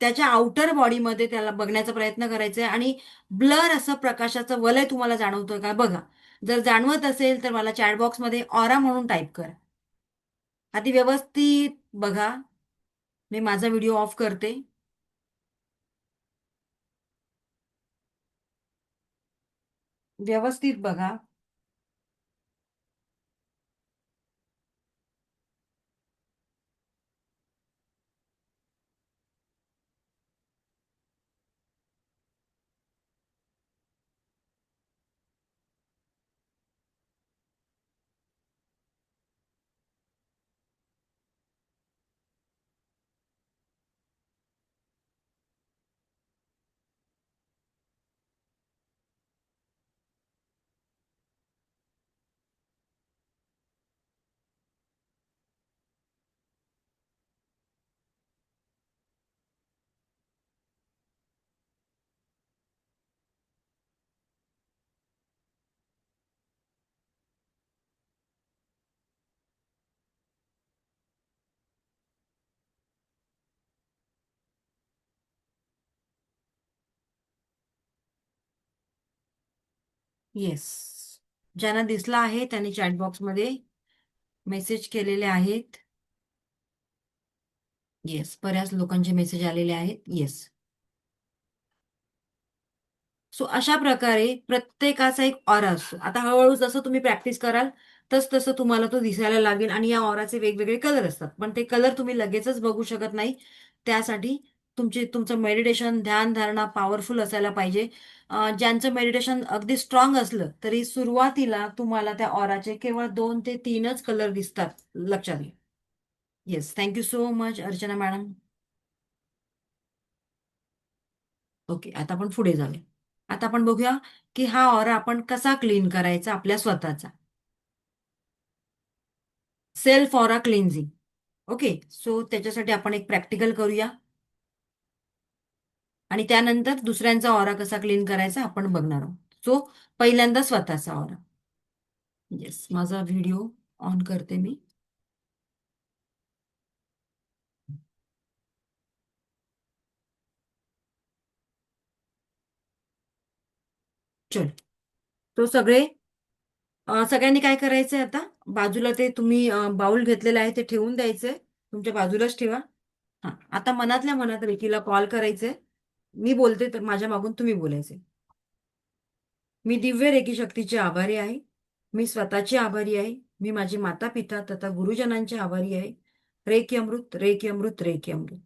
Speaker 1: त्याच्या आउटर बॉडीमध्ये त्याला बघण्याचा प्रयत्न करायचा आहे आणि ब्लर असं प्रकाशाचं वलय तुम्हाला जाणवतोय का बघा. जर जाणवत असेल तर मला चॅट बॉक्समध्ये ऑरा म्हणून टाईप करा. आधी व्यवस्थित बघा. मी माझा व्हिडिओ ऑफ करते. व्यवस्थित बघा. येस. ज्यांना दिसला आहे त्यांनी चॅट बॉक्समध्ये मेसेज केलेले आहेत. येस, बऱ्याच लोकांचे मेसेज आलेले आहेत. येस. सो अशा प्रकारे प्रत्येकाचा एक ऑरा असतो. आता हळूहळू जसं तुम्ही प्रॅक्टिस कराल तस तसं तुम्हाला तो दिसायला लागेल आणि या ऑराचे वेगवेगळे कलर असतात. पण ते कलर तुम्ही लगेचच बघू शकत नाही. त्यासाठी तुमचं मेडिटेशन, ध्यान धारणा पॉवरफुल असायला पाहिजे. ज्यांचं मेडिटेशन अगदी स्ट्रॉंग असलं तरी सुरुवातीला तुम्हाला त्या ऑराचे केवळ 2 ते 3च कलर दिसतात. लक्षात घ्या. Yes, thank you so much Archana madam. Okay, आता आपण पुढे जाऊया. आता आपण बघूया की हा ऑरा आपण कसा क्लीन करायचा आपल्या स्वतःचा. Self aura cleansing. Okay. So त्याच्यासाठी आपण एक प्रॅक्टिकल करूया आणि त्यानंतर दुसऱ्यांचा ऑरा कसा क्लीन करायचा आपण बघणार आहोत. सो पहिल्यांदा स्वतःचा ऑरा. येस, माझा व्हिडिओ ऑन करते मी. चल. तो सगळ्यांनी काय करायचंय आता, बाजूला ते तुम्ही बाउल घेतलेलं आहे ते ठेवून द्यायचंय. तुमच्या बाजूलाच ठेवा. हा, आता मनातल्या मनात रेकीला कॉल करायचंय. मी बोलते तर माझ्या मागून तुम्ही बोलायचे. मी दिव्य रेकी शक्तीचे आभारी आहे. मी स्वतःची आभारी आहे. मी माझे माता पिता तथा गुरुजनांचे आभारी आहे. रेकी अमृत, रेकी अमृत, रेकी अमृत.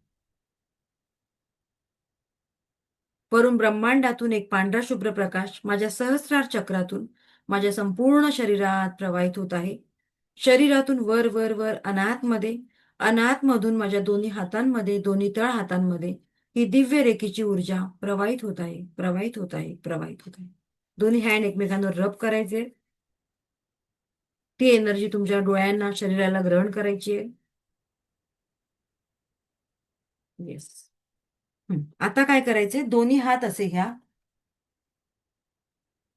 Speaker 1: वरून ब्रह्मांडातून एक पांढरा शुभ्र प्रकाश माझ्या सहस्रार चक्रातून माझ्या संपूर्ण शरीरात प्रवाहित होत आहे. शरीरातून वर वर वर अनाहतमध्ये, अनाहतमधून माझ्या दोन्ही हातांमध्ये, दोन्ही तळ हातांमध्ये ही दिव्य रेखीची ऊर्जा प्रवाहित होत आहे, प्रवाहित होत आहे, प्रवाहित होत आहे. दोन्ही हँड एकमेकांवर रब करायचे. ती एनर्जी तुमच्या डोळ्यांना, शरीराला ग्रहण करायची आहे. येस. आता काय करायचे, दोन्ही हात असे घ्या.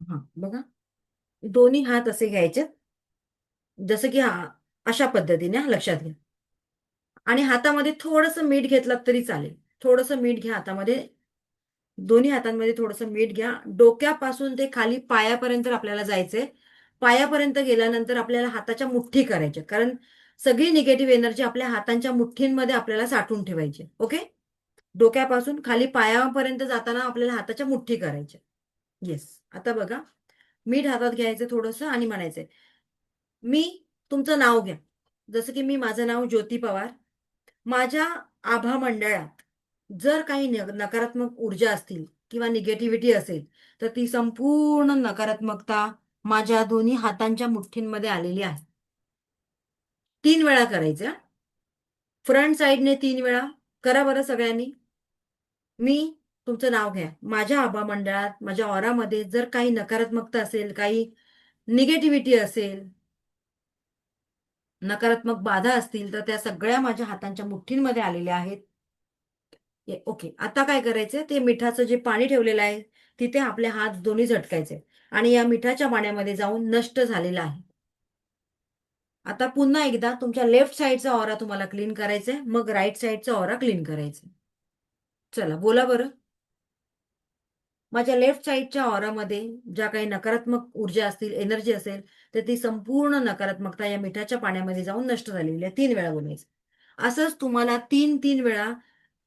Speaker 1: हा बघा, दोन्ही हात असे घ्यायचे, जसं की अशा पद्धतीने लक्षात घ्या. आणि हातामध्ये थोडंसं मीठ घेतलात तरी चालेल. थोडंसं मीठ घ्या हातामध्ये. दोन्ही हातांमध्ये थोडंसं मीठ घ्या. डोक्यापासून ते खाली पायापर्यंत आपल्याला जायचंय. पायापर्यंत गेल्यानंतर आपल्याला हाताच्या मुठ्ठी करायच्या, कारण सगळी निगेटिव्ह एनर्जी आपल्या हातांच्या मुठ्ठींमध्ये आपल्याला साठवून ठेवायची. ओके. डोक्यापासून खाली पायापर्यंत जाताना आपल्याला हाताच्या मुठ्ठी करायच्या. येस. आता बघा, मीठ हातात घ्यायचं थोडंसं आणि म्हणायचंय, मी, तुमचं नाव घ्या. जसं की मी, माझं नाव ज्योती पवार. माझ्या आभा मंडळात जर काही नकारात्मक ऊर्जा असतील किंवा निगेटिव्हिटी असेल, तर ती संपूर्ण नकारात्मकता माझ्या दोन्ही हातांच्या मुठ्ठींमध्ये आलेली आहे. 3 वेळा करायचं. फ्रंट साइडने 3 वेळा करा बरं सगळ्यांनी. मी, तुमचं नाव घ्या. माझ्या आभा मंडळात, माझ्या ऑरामध्ये जर काही नकारात्मकता असेल, काही निगेटिव्हिटी असेल, नकारात्मक बाधा असतील, तर त्या सगळ्या माझ्या हातांच्या मुठ्ठींमध्ये आलेल्या आहेत. ओके. आता काय करायचं, ते मिठाचं जे पाणी ठेवलेलं आहे तिथे आपले हात दोन्ही झटकायचे आणि या मिठाच्या पाण्यामध्ये जाऊन नष्ट झालेला आहे. आता पुन्हा एकदा तुमच्या लेफ्ट साईडचा ऑरा तुम्हाला क्लीन करायचंय, मग राईट साईडचा ऑरा क्लीन करायचा. चला बोला बरं. माझ्या लेफ्ट साईडच्या ऑरामध्ये ज्या काही नकारात्मक ऊर्जा असतील, एनर्जी असेल, तर ती संपूर्ण नकारात्मकता या मिठाच्या पाण्यामध्ये जाऊन नष्ट झालेली आहे. 3 वेळा बोलायचं. असंच तुम्हाला 3-3 वेळा,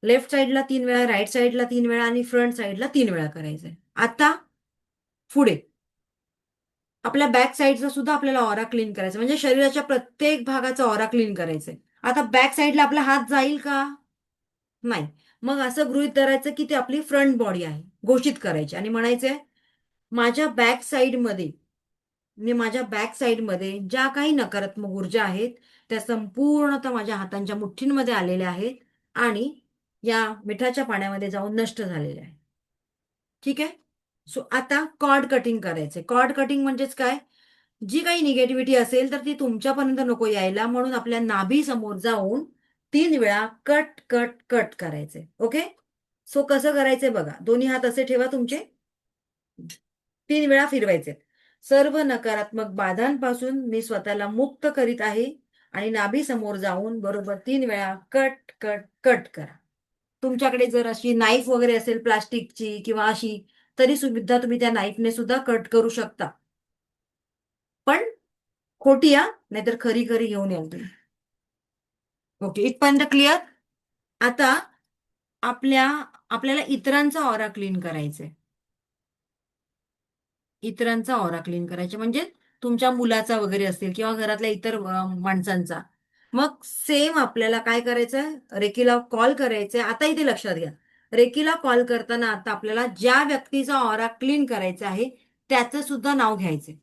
Speaker 1: लेफ्ट साईडला 3 वेळा, राईट साईडला 3 वेळा आणि फ्रंट साईडला 3 वेळा करायचंय. आता पुढे आपल्या बॅक साईडचा सुद्धा आपल्याला ऑरा क्लीन करायचा, म्हणजे शरीराच्या प्रत्येक भागाचा ऑरा क्लीन करायचंय. आता बॅक साईडला आपला हात जाईल का? नाही. मग असं गृहीत धरायचं की ती आपली फ्रंट बॉडी आहे, घोषित करायची आणि म्हणायचंय, माझ्या बॅक साईडमध्ये, मी माझ्या बॅक साईडमध्ये ज्या काही नकारात्मक ऊर्जा आहेत त्या संपूर्णतः माझ्या हातांच्या मुठ्ठींमध्ये आलेल्या आहेत आणि या मिठाच्या पाण्यामध्ये जाऊन नष्ट झालेल्या आहेत. ठीक आहे. सो आता कॉर्ड कटिंग करायचंय. कॉर्ड कटिंग म्हणजेच काय, जी काही निगेटिव्हिटी असेल तर ती तुमच्यापर्यंत नको यायला, म्हणून आपल्या नाभी समोर जाऊन 3 वेळा कट कट कट करायचे. ओके. सो कसं करायचंय बघा, दोन्ही हात असे ठेवा तुमचे, 3 वेळा फिरवायचे. सर्व नकारात्मक बाधांपासून मी स्वतःला मुक्त करीत आहे आणि नाभी समोर जाऊन बरोबर 3 वेळा कट कट कट करा. तुमच्याकडे जर अशी नाईफ वगैरे असेल प्लास्टिकची किंवा अशी, तरी सुद्धा तुम्ही त्या नाईफने सुद्धा कट करू शकता. पण खोटी या, नाहीतर खरी खरी घेऊन याल तुम्ही. ओके, इथपर्यंत क्लिअर. आता आपल्याला इतरांचा ऑरा क्लीन करायचंय. इतरांचा ऑरा क्लीन करायचे म्हणजे तुमच्या मुलाचा वगैरे असेल किंवा घरातल्या इतर माणसांचा. मग सेम आपल्याला काय करायचंय, रेकीला कॉल करायचंय. आता इथे लक्षात घ्या, रेकीला कॉल करताना आता आपल्याला ज्या व्यक्तीचा ऑरा क्लीन करायचा आहे त्याचं सुद्धा नाव घ्यायचंय.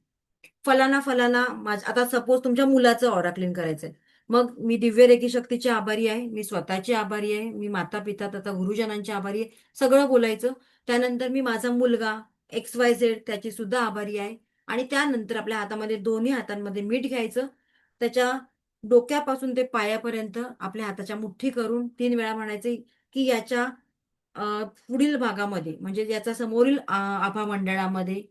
Speaker 1: फलाना फलाना, आता सपोज तुमच्या मुलाचं ऑरा क्लीन करायचंय. मग मी दिव्य रेकी शक्तीची आभारी आहे, मी स्वतःची आभारी आहे, मी माता पिता तथा गुरुजनांची आभारी आहे, सगळं बोलायचं. त्यानंतर मी माझा मुलगा XYZ त्याची सुद्धा आभारी आहे. आणि त्यानंतर आपल्या हातामध्ये, दोन्ही हातांमध्ये मीठ घ्यायचं. त्याच्या डोक्यापासून ते पायापर्यंत आपल्या हाताच्या मुठ्ठी करून 3 वेळा म्हणायचे की याच्या पुढील भागामध्ये, म्हणजे याचा समोरील आभा मंडळामध्ये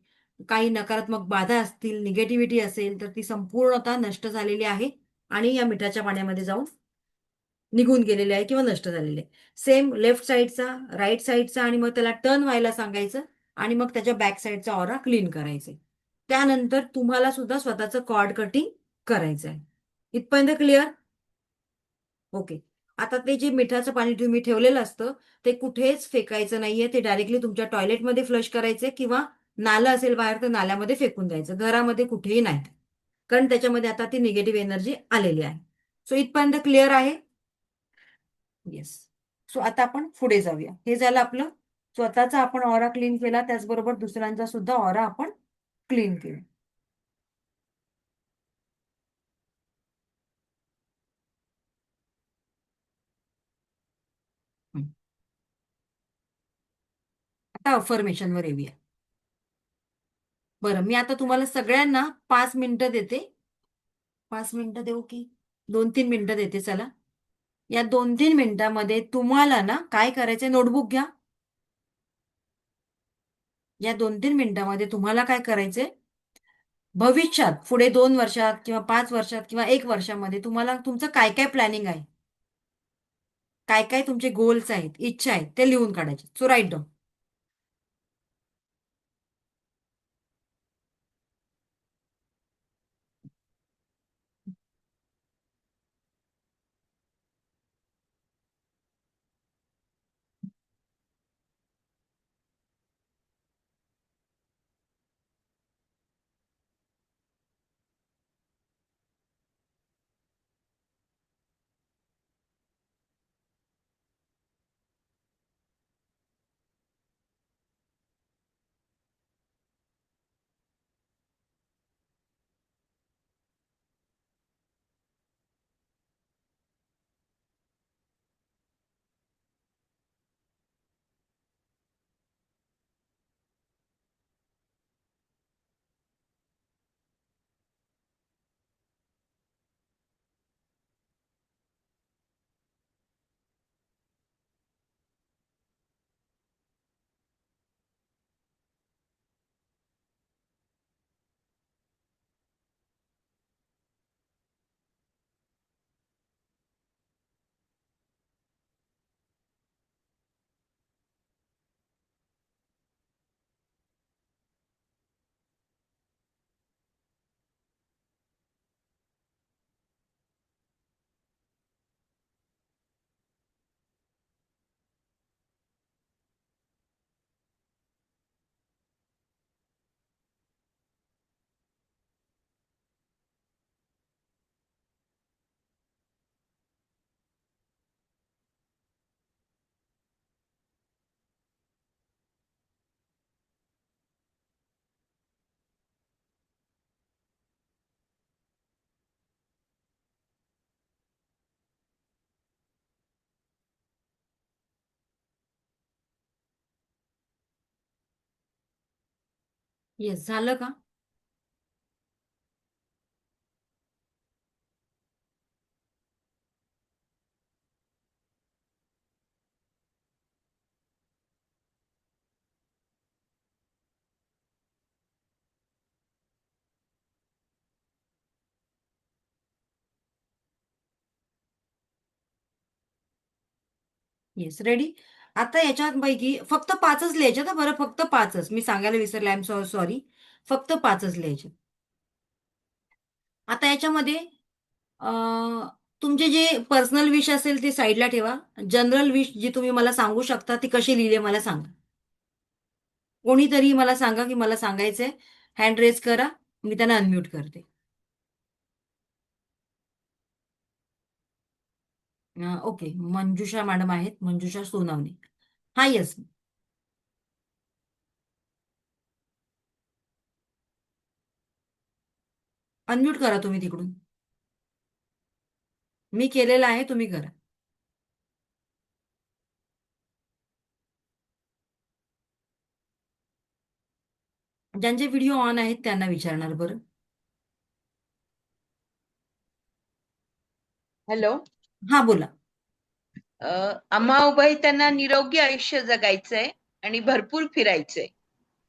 Speaker 1: काही नकारात्मक बाधा असतील, निगेटिव्हिटी असेल, तर ती संपूर्णतः नष्ट झालेली आहे आणि या मिठाच्या पाण्यामध्ये जाऊन निघून गेलेले आहे किंवा नष्ट झालेले आहे. सेम लेफ्ट साईडचा, राईट साईडचा, आणि मग त्याला टर्न व्हायला सांगायचं आणि मग त्याच्या बॅक साईडचा ऑरा क्लीन करायचे. त्यानंतर तुम्हाला सुद्धा स्वतःचं कॉर्ड कटिंग करायचं आहे. इथपर्यंत क्लिअर. ओके. आता ते जे मिठाचं पाणी तुम्ही ठेवलेलं असतं ते कुठेच फेकायचं नाहीये. ते डायरेक्टली तुमच्या टॉयलेटमध्ये फ्लश करायचे किंवा नालं असेल बाहेर तर नाल्यामध्ये फेकून द्यायचं. घरामध्ये कुठेही नाही, कारण त्याच्यामध्ये आता ती निगेटिव्ह एनर्जी आलेली आहे. सो इथपर्यंत क्लिअर आहे. येस. सो आता आपण पुढे जाऊया. हे झालं आपलं स्वतःचा आपण ऑरा क्लीन केला, त्याचबरोबर दुसऱ्यांचा सुद्धा ऑरा आपण क्लीन केला. हं. आता अफर्मेशन वर येऊया. बरं, मी आता तुम्हाला सगळ्यांना 5 मिनिटं देते. 5 मिनिटं देऊ की 2-3 मिनिटं देते, चला. या 2-3 मिनिटांमध्ये तुम्हाला ना काय करायचंय, नोटबुक घ्या. या 2-3 मिनिटांमध्ये तुम्हाला काय करायचंय, भविष्यात पुढे 2 वर्षात किंवा 5 वर्षात किंवा 1 वर्षामध्ये तुम्हाला तुमचं काय काय प्लॅनिंग आहे, काय काय तुमचे गोल्स आहेत, इच्छा आहेत, ते लिहून काढायचे. So write down. येस, झालं का? Yes, ready. आता याच्यापैकी फक्त 5च लिहायचे ना, बरं, फक्त 5च. मी सांगायला विसरले, आय एम सॉ सॉरी. फक्त 5च लिहायचे. आता याच्यामध्ये अ, तुमचे जे पर्सनल विश असेल ते साईडला ठेवा. जनरल विश जी तुम्ही मला सांगू शकता ती कशी लिहिले मला सांगा. कोणीतरी मला सांगा की मला सांगायचंय. हँड रेज करा, मी त्यांना अनम्यूट करते. ओके, मंजुषा मॅडम आहेत, मंजुषा सोनावणे. हा, येस. अनम्यूट करा तुम्ही तिकडून. मी केलेलं आहे, तुम्ही करा. ज्यांचे व्हिडिओ ऑन आहेत त्यांना विचारणार, बरं.
Speaker 2: हॅलो.
Speaker 1: हा, बोला.
Speaker 2: अम्माबाई त्यांना निरोगी आयुष्य जगायचंय आणि भरपूर फिरायचंय.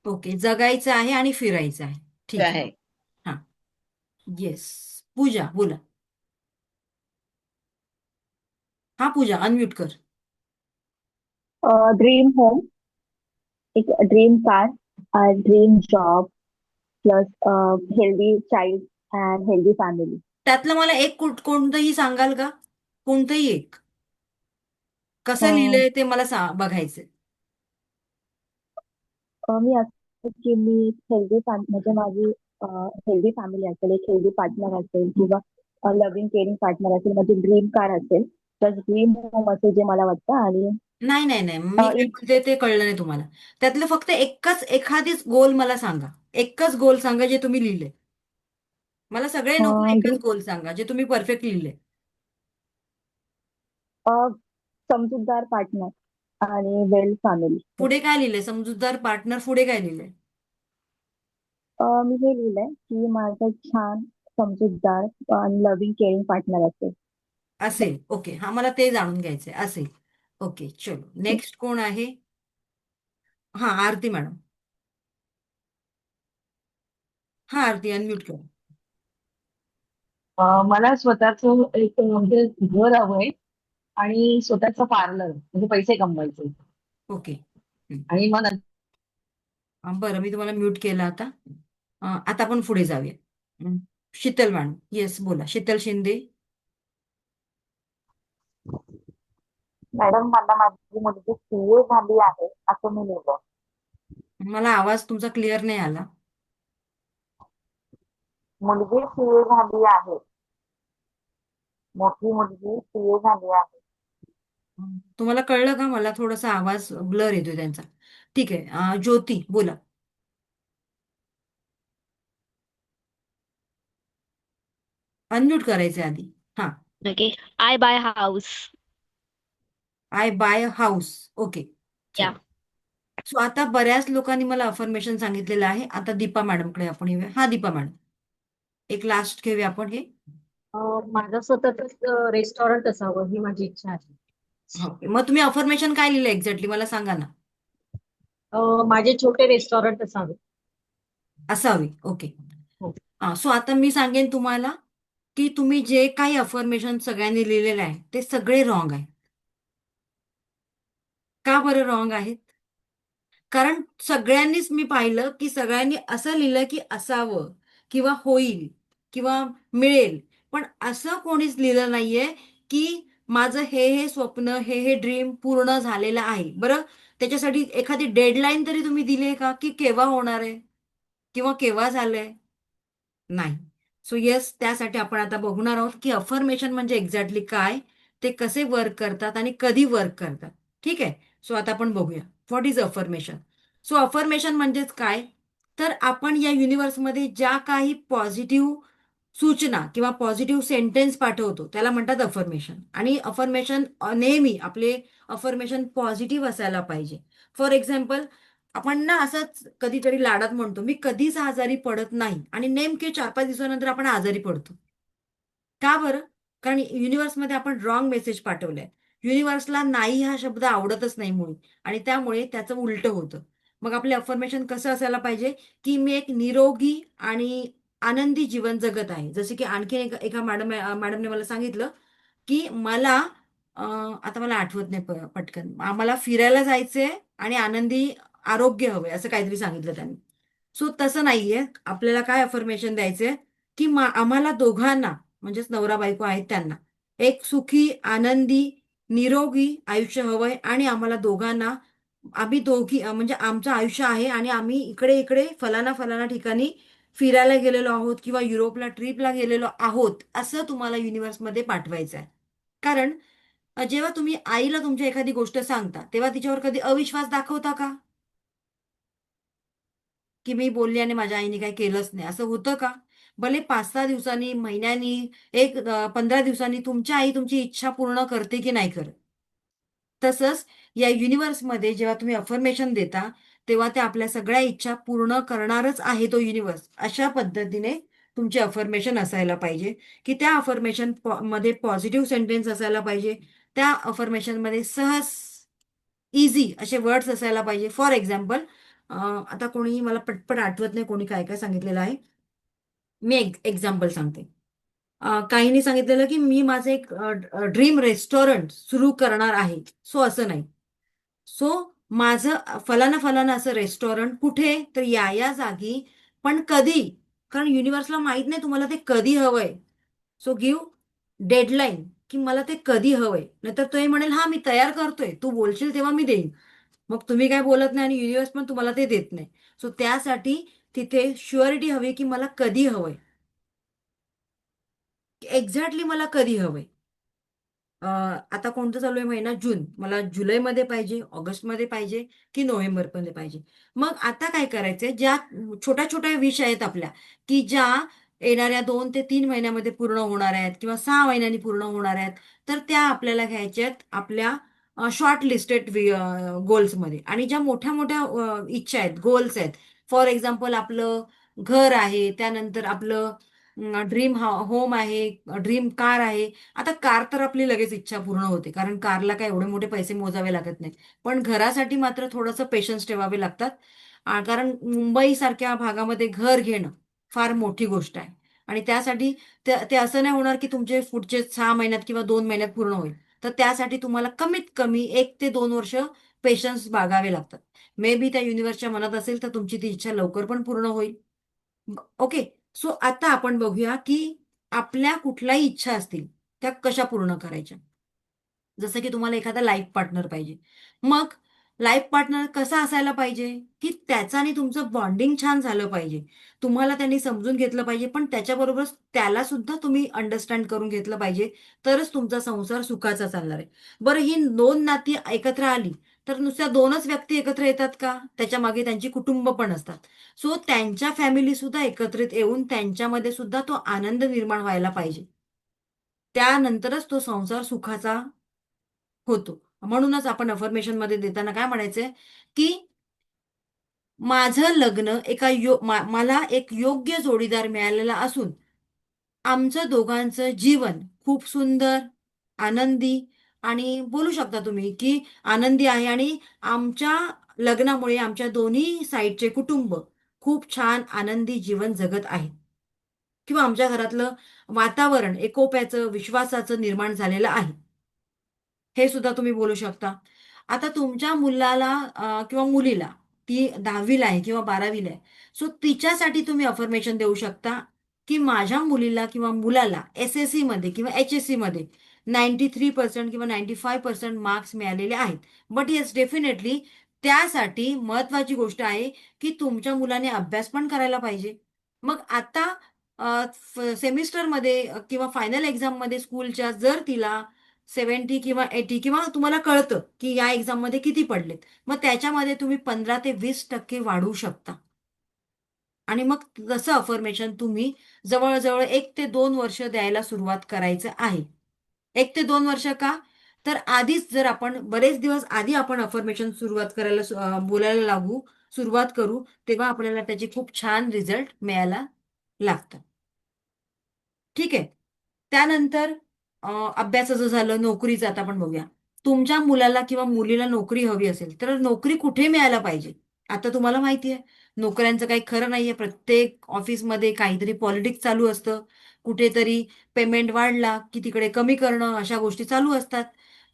Speaker 1: ओके, जगायचं आहे आणि फिरायचं आहे. ठीक आहे.
Speaker 2: आहे.
Speaker 1: हा, येस. पूजा, बोला. हा, पूजा, अनम्यूट कर.
Speaker 3: ड्रीम होम, एक dream car, dream job, plus healthy child and healthy family.
Speaker 1: त्यातलं मला एक कोणतंही सांगाल का? कोणतंही एक. कसं लिहिलंय ते मला बघायचंय.
Speaker 3: मी असं की मी हेल्दी म्हणजे माझी हेल्दी फॅमिली असेल, एक हेल्दी पार्टनर असेल किंवा लव्हिंग केअरिंग पार्टनर असेल, माझी ड्रीम कार असेल, प्लस ड्रीम होम असेल जे मला वाटतं, आणि
Speaker 1: नाही नाही नाही, मी काय
Speaker 3: इन
Speaker 1: बोलते ते कळलं नाही तुम्हाला. त्यातलं फक्त एखादीच गोल मला सांगा. एकच गोल सांगा जे तुम्ही लिहिले. मला सगळे नको, एकच
Speaker 3: ड्रीम
Speaker 1: गोल सांगा जे तुम्ही परफेक्ट लिहिले.
Speaker 3: समजूतदार पार्टनर आणि वेल फॅमिली.
Speaker 1: पुढे काय लिहिले? समजूतदार पार्टनर, पुढे काय लिहिले?
Speaker 3: मी हे लिहिलंय की माझं छान समजूतदार आणि लव्हिंग केअरिंग पार्टनर असेल.
Speaker 1: असेल. ओके, हा मला ते जाणून घ्यायचंय. असेल. ओके, चलो नेक्स्ट कोण आहे? हा, आरती मॅडम. हा आरती, अनम्यूट करा.
Speaker 4: मला स्वतःच एक म्हणजे घर हवंय आणि स्वतःचं पार्लर म्हणजे पैसे कमवायचे.
Speaker 1: ओके.
Speaker 4: आणि मग
Speaker 1: बरं, मी तुम्हाला म्यूट केलं आता. आता आपण पुढे जाऊया. हं. शीतल मॅडम, येस बोला. शीतल शिंदे.
Speaker 3: मॅडम मला माझी मुलगी सीए झाली आहे असं मी लिहिलं.
Speaker 1: मला आवाज तुमचा क्लिअर नाही आला.
Speaker 3: मुलगी सीए झाली आहे. मोठी मुलगी सीए झाली आहे.
Speaker 1: तुम्हाला कळलं का? मला थोडासा आवाज ब्लर येतोय त्यांचा. ठीक आहे. ज्योती बोला. अनम्यूट करायचे आधी. हा.
Speaker 5: Okay. I buy a house.
Speaker 1: I buy a house. Okay, चलो.
Speaker 5: Yeah.
Speaker 1: सो आता बऱ्याच लोकांनी मला अफर्मेशन सांगितलेलं आहे. आता दीपा मॅडमकडे आपण येऊया. हा दीपा मॅडम, एक लास्ट घेऊया आपण हे.
Speaker 6: माझं स्वतःच रेस्टॉरंट असावं ही माझी इच्छा आहे.
Speaker 1: ओके, मग तुम्ही अफर्मेशन काय लिहिलं एक्झॅक्टली मला सांगा ना.
Speaker 6: माझे छोटे रेस्टॉरंट असावे.
Speaker 1: असावी. ओके.
Speaker 6: हो.
Speaker 1: सो आता मी सांगेन तुम्हाला की तुम्ही जे काही अफर्मेशन सगळ्यांनी लिहिलेलं आहे ते सगळे रॉंग आहे. का बरं रॉंग आहेत? कारण सगळ्यांनीच मी पाहिलं की सगळ्यांनी असं लिहिलं की असावं किंवा होईल किंवा मिळेल. पण असं कोणीच लिहिलं नाहीये की माझं हे स्वप्न, हे ड्रीम पूर्ण झालेलं आहे. बरं, त्याच्यासाठी एखादी डेडलाईन तरी तुम्ही दिली आहे का की केव्हा होणार आहे किंवा केव्हा झालंय? नाही. सो येस, त्यासाठी आपण आता बघणार आहोत की अफर्मेशन म्हणजे एक्झॅक्टली काय, ते कसे वर्क करतात आणि कधी वर्क करतात. ठीक आहे. सो आता आपण बघूया what is affirmation. So affirmation म्हणजेच काय, तर आपण या युनिव्हर्समध्ये ज्या काही पॉझिटिव्ह सूचना किंवा पॉझिटिव्ह सेंटेन्स पाठवतो त्याला म्हणतात अफर्मेशन. आणि अफर्मेशन नेहमी आपले अफर्मेशन पॉझिटिव्ह असायला पाहिजे. फॉर एक्झाम्पल, आपण ना असंच कधीतरी लाडात म्हणतो मी कधीच आजारी पडत नाही आणि नेमके 4-5 दिवसानंतर आपण आजारी पडतो. का बरं? कारण युनिव्हर्समध्ये आपण रॉंग मेसेज पाठवलाय. युनिव्हर्सला नाही हा शब्द आवडतच नाही मुळी, आणि त्यामुळे त्याचं उलटं होतं. मग आपले अफर्मेशन कसं असायला पाहिजे की मी एक निरोगी आणि आनंदी जीवन जगत आहे. जसे की आणखी एका मॅडमने मला सांगितलं की मला आता मला आठवत नाही पटकन, आम्हाला फिरायला जायचंय आणि आनंदी आरोग्य हवंय असं काहीतरी सांगितलं त्यांनी. सो तसं नाहीये. आपल्याला काय अफर्मेशन द्यायचंय की आम्हाला दोघांना, म्हणजेच नवरा बायको आहेत त्यांना, एक सुखी, आनंदी, निरोगी आयुष्य हवंय आणि आम्हाला दोघांना, आम्ही दोघी म्हणजे आमचं आयुष्य आहे आणि आम्ही इकडे इकडे फलाना फलाना ठिकाणी फिरायला गेलेलो आहोत किंवा युरोपला ट्रिपला गेलेलो आहोत असं तुम्हाला युनिव्हर्समध्ये पाठवायचं आहे. कारण जेव्हा तुम्ही आईला तुमच्या एखादी गोष्ट सांगता तेव्हा तिच्यावर कधी अविश्वास दाखवता का? की मी बोलली आणि माझ्या आईने काही केलंच नाही, असं होतं का? भले 5-6 दिवसांनी, महिन्यांनी, 15 दिवसांनी तुमच्या आई तुमची इच्छा पूर्ण करते की नाही करत. तसंच या युनिव्हर्समध्ये जेव्हा तुम्ही अफर्मेशन देता तेव्हा ते आपल्या सगळ्या इच्छा पूर्ण करणारच आहे तो युनिव्हर्स. अशा पद्धतीने तुमचे अफर्मेशन असायला पाहिजे की त्या अफर्मेशन मध्ये पॉझिटिव्ह सेंटेन्स असायला पाहिजे. त्या अफर्मेशन मध्ये सहज, इझी असे वर्ड्स असायला पाहिजे. फॉर एक्झाम्पल, आता कोणी मला पटपट आठवत नाही कोणी काय काय सांगितलेलं आहे. मी एक एक्झाम्पल सांगते. काहींनी सांगितलेलं की मी माझं एक ड्रीम रेस्टॉरंट सुरू करणार आहे. सो असं नाही. सो माझं फलाना फलाना असं रेस्टॉरंट कुठे, तर या जागी, पण कधी? कारण युनिव्हर्सला माहित नाही तुम्हाला ते कधी हवंय. सो गिव्ह डेडलाईन की मला ते कधी हवंय. नाहीतर तो हे म्हणेल हा मी तयार करतोय, तू बोलशील तेव्हा मी देईन. मग तुम्ही काय बोलत नाही आणि युनिव्हर्स पण तुम्हाला ते देत नाही. सो त्यासाठी तिथे शुअरिटी हवी की मला कधी हवंय, एक्झॅक्टली मला कधी हवंय. आता कोणतं चालू आहे महिना? जून. मला जुलैमध्ये पाहिजे, ऑगस्टमध्ये पाहिजे की नोव्हेंबरमध्ये पाहिजे? मग आता काय करायचंय, ज्या छोट्या छोट्या विष आहेत आपल्या, की ज्या येणाऱ्या 2 ते 3 महिन्यामध्ये पूर्ण होणार आहेत किंवा 6 महिन्यांनी पूर्ण होणार आहेत, तर त्या आपल्याला घ्यायच्या आहेत आपल्या शॉर्ट लिस्टेड गोल्समध्ये. आणि ज्या मोठ्या मोठ्या इच्छा आहेत, गोल्स आहेत, फॉर एक्झाम्पल आपलं घर आहे, त्यानंतर आपलं ड्रीम होम आहे, ड्रीम कार आहे. आता कार तर आपली लगेच इच्छा पूर्ण होते, कारण कारला काय एवढे मोठे पैसे मोजावे लागत नाहीत. पण घरासाठी मात्र थोडंसं पेशन्स ठेवावे लागतात. कारण मुंबई सारख्या भागामध्ये घर घेणं फार मोठी गोष्ट आहे. आणि त्यासाठी ते ते असं नाही होणार की तुमचे पुढचे 6 महिन्यात किंवा 2 महिन्यात पूर्ण होईल. तर त्यासाठी तुम्हाला कमीत कमी 1 ते 2 वर्ष पेशन्स बाळगावे लागतात. मे बी त्या युनिव्हर्सच्या मनात असेल तर तुमची ती इच्छा लवकर पण पूर्ण होईल. ओके. सो आता आपण बघूया की आपल्या कुठल्याही इच्छा असतील त्या कशा पूर्ण करायच्या. जसं की तुम्हाला एखादा लाईफ पार्टनर पाहिजे. मग लाईफ पार्टनर कसा असायला पाहिजे, की त्याचं आणि तुमचं बॉन्डिंग छान झालं पाहिजे. तुम्हाला त्यांनी समजून घेतलं पाहिजे, पण त्याच्याबरोबर त्याला सुद्धा तुम्ही अंडरस्टँड करून घेतलं पाहिजे. तरच तुमचा संसार सुखाचा चालणार आहे. बरं, ही 2 नाती एकत्र आली तर नुसत्या 2च व्यक्ती एकत्र येतात का? त्याच्या मागे त्यांची कुटुंब पण असतात. सो त्यांच्या फॅमिली सुद्धा एकत्रित येऊन त्यांच्यामध्ये सुद्धा तो आनंद निर्माण व्हायला पाहिजे. त्यानंतरच तो संसार सुखाचा होतो. म्हणूनच आपण अफर्मेशन मध्ये देताना काय म्हणायचंय, की माझं लग्न मला एक योग्य जोडीदार मिळालेला असून आमचं दोघांचं जीवन खूप सुंदर, आनंदी आणि बोलू शकता तुम्ही, की आनंदी आहे. आणि आमच्या लग्नामुळे आमच्या दोन्ही साईडचे कुटुंब खूप छान आनंदी जीवन जगत आहेत. किंवा आमच्या घरातलं वातावरण एकोप्याचं, विश्वासाचं निर्माण झालेलं आहे. हे सुद्धा तुम्ही बोलू शकता. आता तुमच्या मुलाला किंवा मुलीला, ती 10वीला आहे किंवा 12वीला आहे. सो तिच्यासाठी तुम्ही अफर्मेशन देऊ शकता, की माझ्या मुलीला किंवा मुलाला एस-एस-सी मध्ये किंवा एच-एस-सी मध्ये 93% किंवा 95% मार्क्स मिळालेले आहेत. बट येस, डेफिनेटली त्यासाठी महत्त्वाची गोष्ट आहे, की तुमच्या मुलाने अभ्यास पण करायला पाहिजे. मग आता सेमिस्टरमध्ये किंवा फायनल एक्झाममध्ये स्कूलच्या जर तिला 70 किंवा 80 किंवा तुम्हाला कळतं की या एक्झाममध्ये किती पडलेत, मग त्याच्यामध्ये तुम्ही 15 ते 20% वाढवू शकता. आणि मग तसं अफर्मेशन तुम्ही जवळजवळ 1 ते 2 वर्ष द्यायला सुरुवात करायचं आहे. 1 ते 2 वर्ष का? तर आधीच जर आपण बरेच दिवस आधी आपण अफर्मेशन सुरुवात करायला बोलायला लागू सुरुवात करू, तेव्हा आपल्याला त्याचे खूप छान रिझल्ट मिळायला लागतात. ठीक आहे. त्यानंतर अभ्यासाचं झालं, नोकरीचं आता आपण बघूया. तुमच्या मुलाला किंवा मुलीला नोकरी हवी असेल, तर नोकरी कुठे मिळायला पाहिजे? आता तुम्हाला माहिती आहे, नोकऱ्यांचं काही खरं नाहीये. प्रत्येक ऑफिसमध्ये काहीतरी पॉलिटिक्स चालू असतं. कुठेतरी पेमेंट वाढला, की तिकडे कमी करणं, अशा गोष्टी चालू असतात.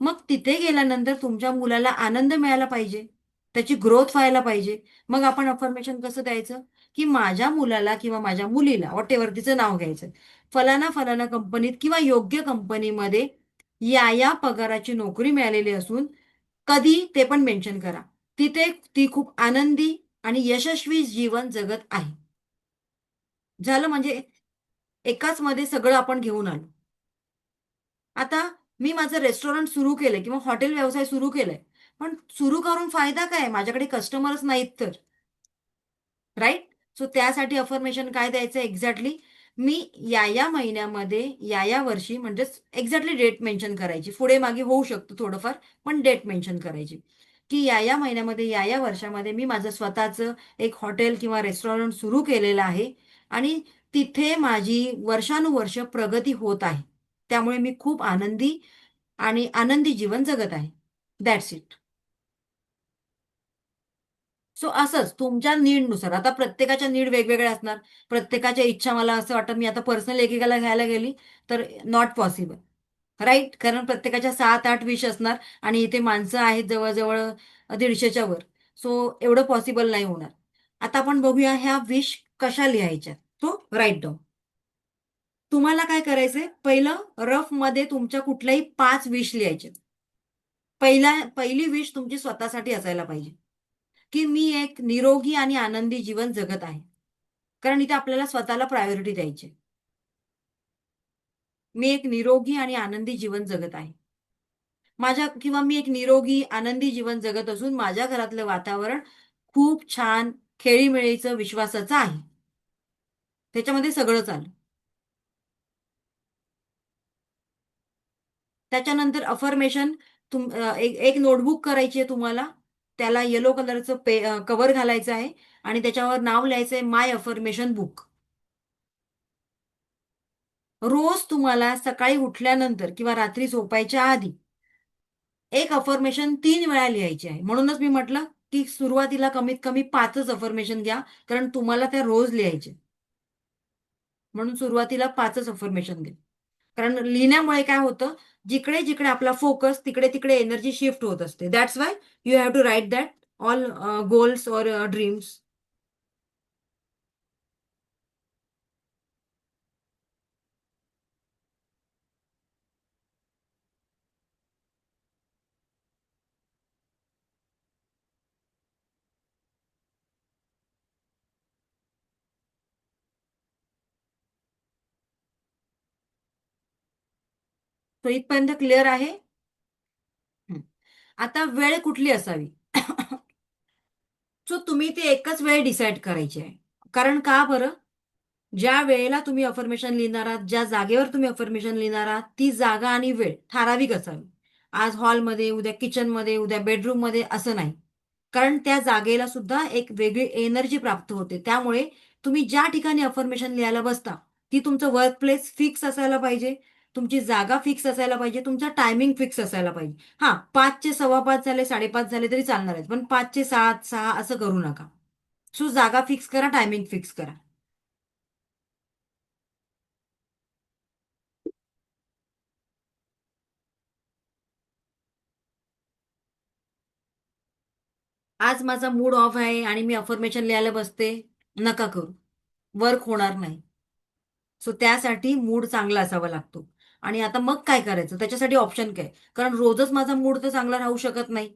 Speaker 1: मग तिथे गेल्यानंतर तुमच्या मुलाला आनंद मिळायला पाहिजे, त्याची ग्रोथ व्हायला पाहिजे. मग आपण अफर्मेशन कसं द्यायचं, की माझ्या मुलाला किंवा माझ्या मुलीला, व्हॉटेव्हर तिचं नाव घ्यायचं, फलाना फलाना कंपनीत किंवा योग्य कंपनीमध्ये या पगाराची नोकरी मिळालेली असून, कधी ते पण मेन्शन करा, तिथे ती खूप आनंदी आणि यशस्वी जीवन जगत आहे. झालं म्हणजे एकाच मध्ये सगळं आपण घेऊन आलो. आता मी माझं रेस्टॉरंट सुरू केलंय किंवा हॉटेल व्यवसाय सुरू केलाय, पण सुरू करून फायदा काय? माझ्याकडे कस्टमरच नाहीत तर, राईट? सो त्यासाठी अफर्मेशन काय द्यायचं एक्झॅक्टली, मी या महिन्यामध्ये या वर्षी, म्हणजेच एक्झॅक्टली डेट मेन्शन करायची. पुढे मागे होऊ शकतो थोडंफार, पण डेट मेन्शन करायची, की या महिन्यामध्ये या वर्षामध्ये मी माझं स्वतःचं एक हॉटेल किंवा रेस्टॉरंट सुरू केलेलं आहे आणि तिथे माझी वर्षानुवर्ष प्रगती होत आहे. त्यामुळे मी खूप आनंदी आणि आनंदी जीवन जगत आहे. That's it. सो असंच तुमच्या नीडनुसार, आता प्रत्येकाच्या नीड वेगवेगळ्या असणार. प्रत्येकाच्या इच्छा, मला असं वाटतं, मी आता पर्सनल एकेकाला घ्यायला गेली तर नॉट पॉसिबल, राईट? कारण प्रत्येकाच्या 7-8 विष असणार आणि इथे माणसं आहेत जवळजवळ 150च्या वर. सो एवढं पॉसिबल नाही होणार. आता आपण बघूया ह्या विश कशा लिहायच्या. So write down. तुम्हाला काय करायचंय, पहिलं रफ मध्ये तुमच्या कुठल्याही 5 विश लिहायचे. पहिली विश तुमची स्वतःसाठी असायला पाहिजे, की मी एक निरोगी आणि आनंदी जीवन जगत आहे. कारण इथे आपल्याला स्वतःला प्रायोरिटी द्यायची. मी एक निरोगी आणि आनंदी जीवन जगत आहे. माझ्या किंवा मी एक निरोगी आनंदी जीवन जगत असून माझ्या घरातलं वातावरण खूप छान खेळीमेळीचं विश्वासाचं आहे. त्याच्यामध्ये सगळंच आलं. त्याच्यानंतर अफर्मेशन एक नोटबुक करायची आहे तुम्हाला. त्याला येलो कलरचं कव्हर घालायचं आहे आणि त्याच्यावर नाव लिहायचंय माय अफर्मेशन बुक. रोज तुम्हाला सकाळी उठल्यानंतर किंवा रात्री झोपायच्या आधी एक अफर्मेशन 3 वेळा लिहायची आहे. म्हणूनच मी म्हटलं की सुरुवातीला कमीत कमी 5च अफर्मेशन घ्या, कारण तुम्हाला त्या रोज लिहायचे. म्हणून सुरुवातीला 5च अफर्मेशन घ्या. कारण लिहिण्यामुळे काय होतं, जिकडे जिकडे आपला फोकस तिकडे तिकडे एनर्जी शिफ्ट होत असते. That's why you have to write that all goals or dreams. तो इथपर्यंत क्लिअर आहे? हं. आता वेळ कुठली असावी? सो तुम्ही ती एकच वेळ डिसाईड करायची आहे. कारण का बरं? ज्या वेळेला तुम्ही अफर्मेशन लिहिणार आहात, ज्या जागेवर तुम्ही अफर्मेशन लिहिणार आहात, ती जागा आणि वेळ ठराविक असावी. आज हॉलमध्ये, उद्या किचनमध्ये, उद्या बेडरूममध्ये असं नाही. कारण त्या जागेला सुद्धा एक वेगळी एनर्जी प्राप्त होते. त्यामुळे तुम्ही ज्या ठिकाणी अफर्मेशन लिहायला बसता, ती तुमचं वर्क प्लेस फिक्स असायला पाहिजे, तुमची जागा फिक्स असायला पाहिजे, तुमचा टायमिंग फिक्स असायला पाहिजे. हां, 5चे 5:15 झाले, 5:30 झाले तरी चालणार आहेत. पण 5चे 7, 6 असं करू नका. सो जागा फिक्स करा, टायमिंग फिक्स करा. आज माझा मूड ऑफ आहे आणि मी अफर्मेशन लिहायला बसते, नका करू. वर्क होणार नाही. सो त्यासाठी मूड चांगला असावा लागतो. आणि आता मग काय करायचं? त्याच्यासाठी ऑप्शन काय? कारण रोजच माझा मूड तर चांगला राहू शकत नाही.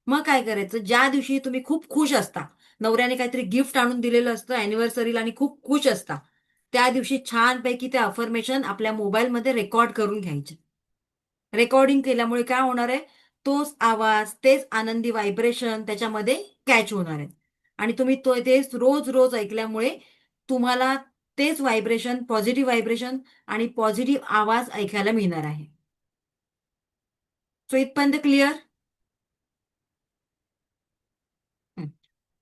Speaker 1: मग काय करायचं? ज्या दिवशी तुम्ही खूप खुश असता, नवऱ्याने काहीतरी गिफ्ट आणून दिलेलं असतं अॅनिव्हर्सरीला आणि खूप खुश असता, त्या दिवशी छानपैकी ते अफर्मेशन आपल्या मोबाईलमध्ये रेकॉर्ड करून घ्यायचे. रेकॉर्डिंग केल्यामुळे काय होणार आहे? तोच आवाज, तेच आनंदी व्हायब्रेशन त्याच्यामध्ये कॅच होणार आहे. आणि तुम्ही तेच रोज रोज ऐकल्यामुळे तुम्हाला तेच व्हायब्रेशन, पॉझिटिव्ह व्हायब्रेशन आणि पॉझिटिव्ह आवाज ऐकायला मिळणार आहे. सो इथपर्यंत क्लिअर?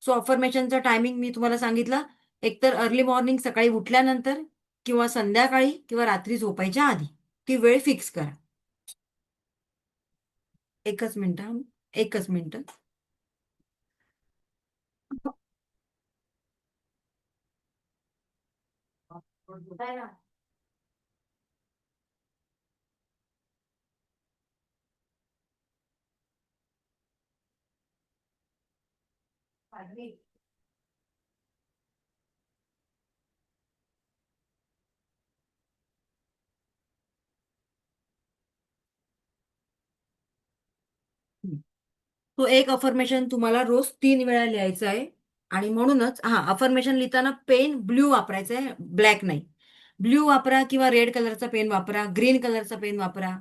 Speaker 1: सो अफर्मेशनचा टायमिंग मी तुम्हाला सांगितलं. एकतर अर्ली मॉर्निंग सकाळी उठल्यानंतर किंवा संध्याकाळी किंवा रात्री झोपायच्या आधी ती वेळ फिक्स करा. एकच मिनिट. एकच मिनिट. तो एक अफर्मेशन तुम्हाला रोज 3 वेळा लिहायचा आहे. आणि म्हणूनच अफर्मेशन लिहिताना पेन ब्ल्यू वापरायचं आहे, ब्लॅक नाही. ब्ल्यू वापरा किंवा रेड कलरचा पेन वापरा, ग्रीन कलरचा पेन वापरा.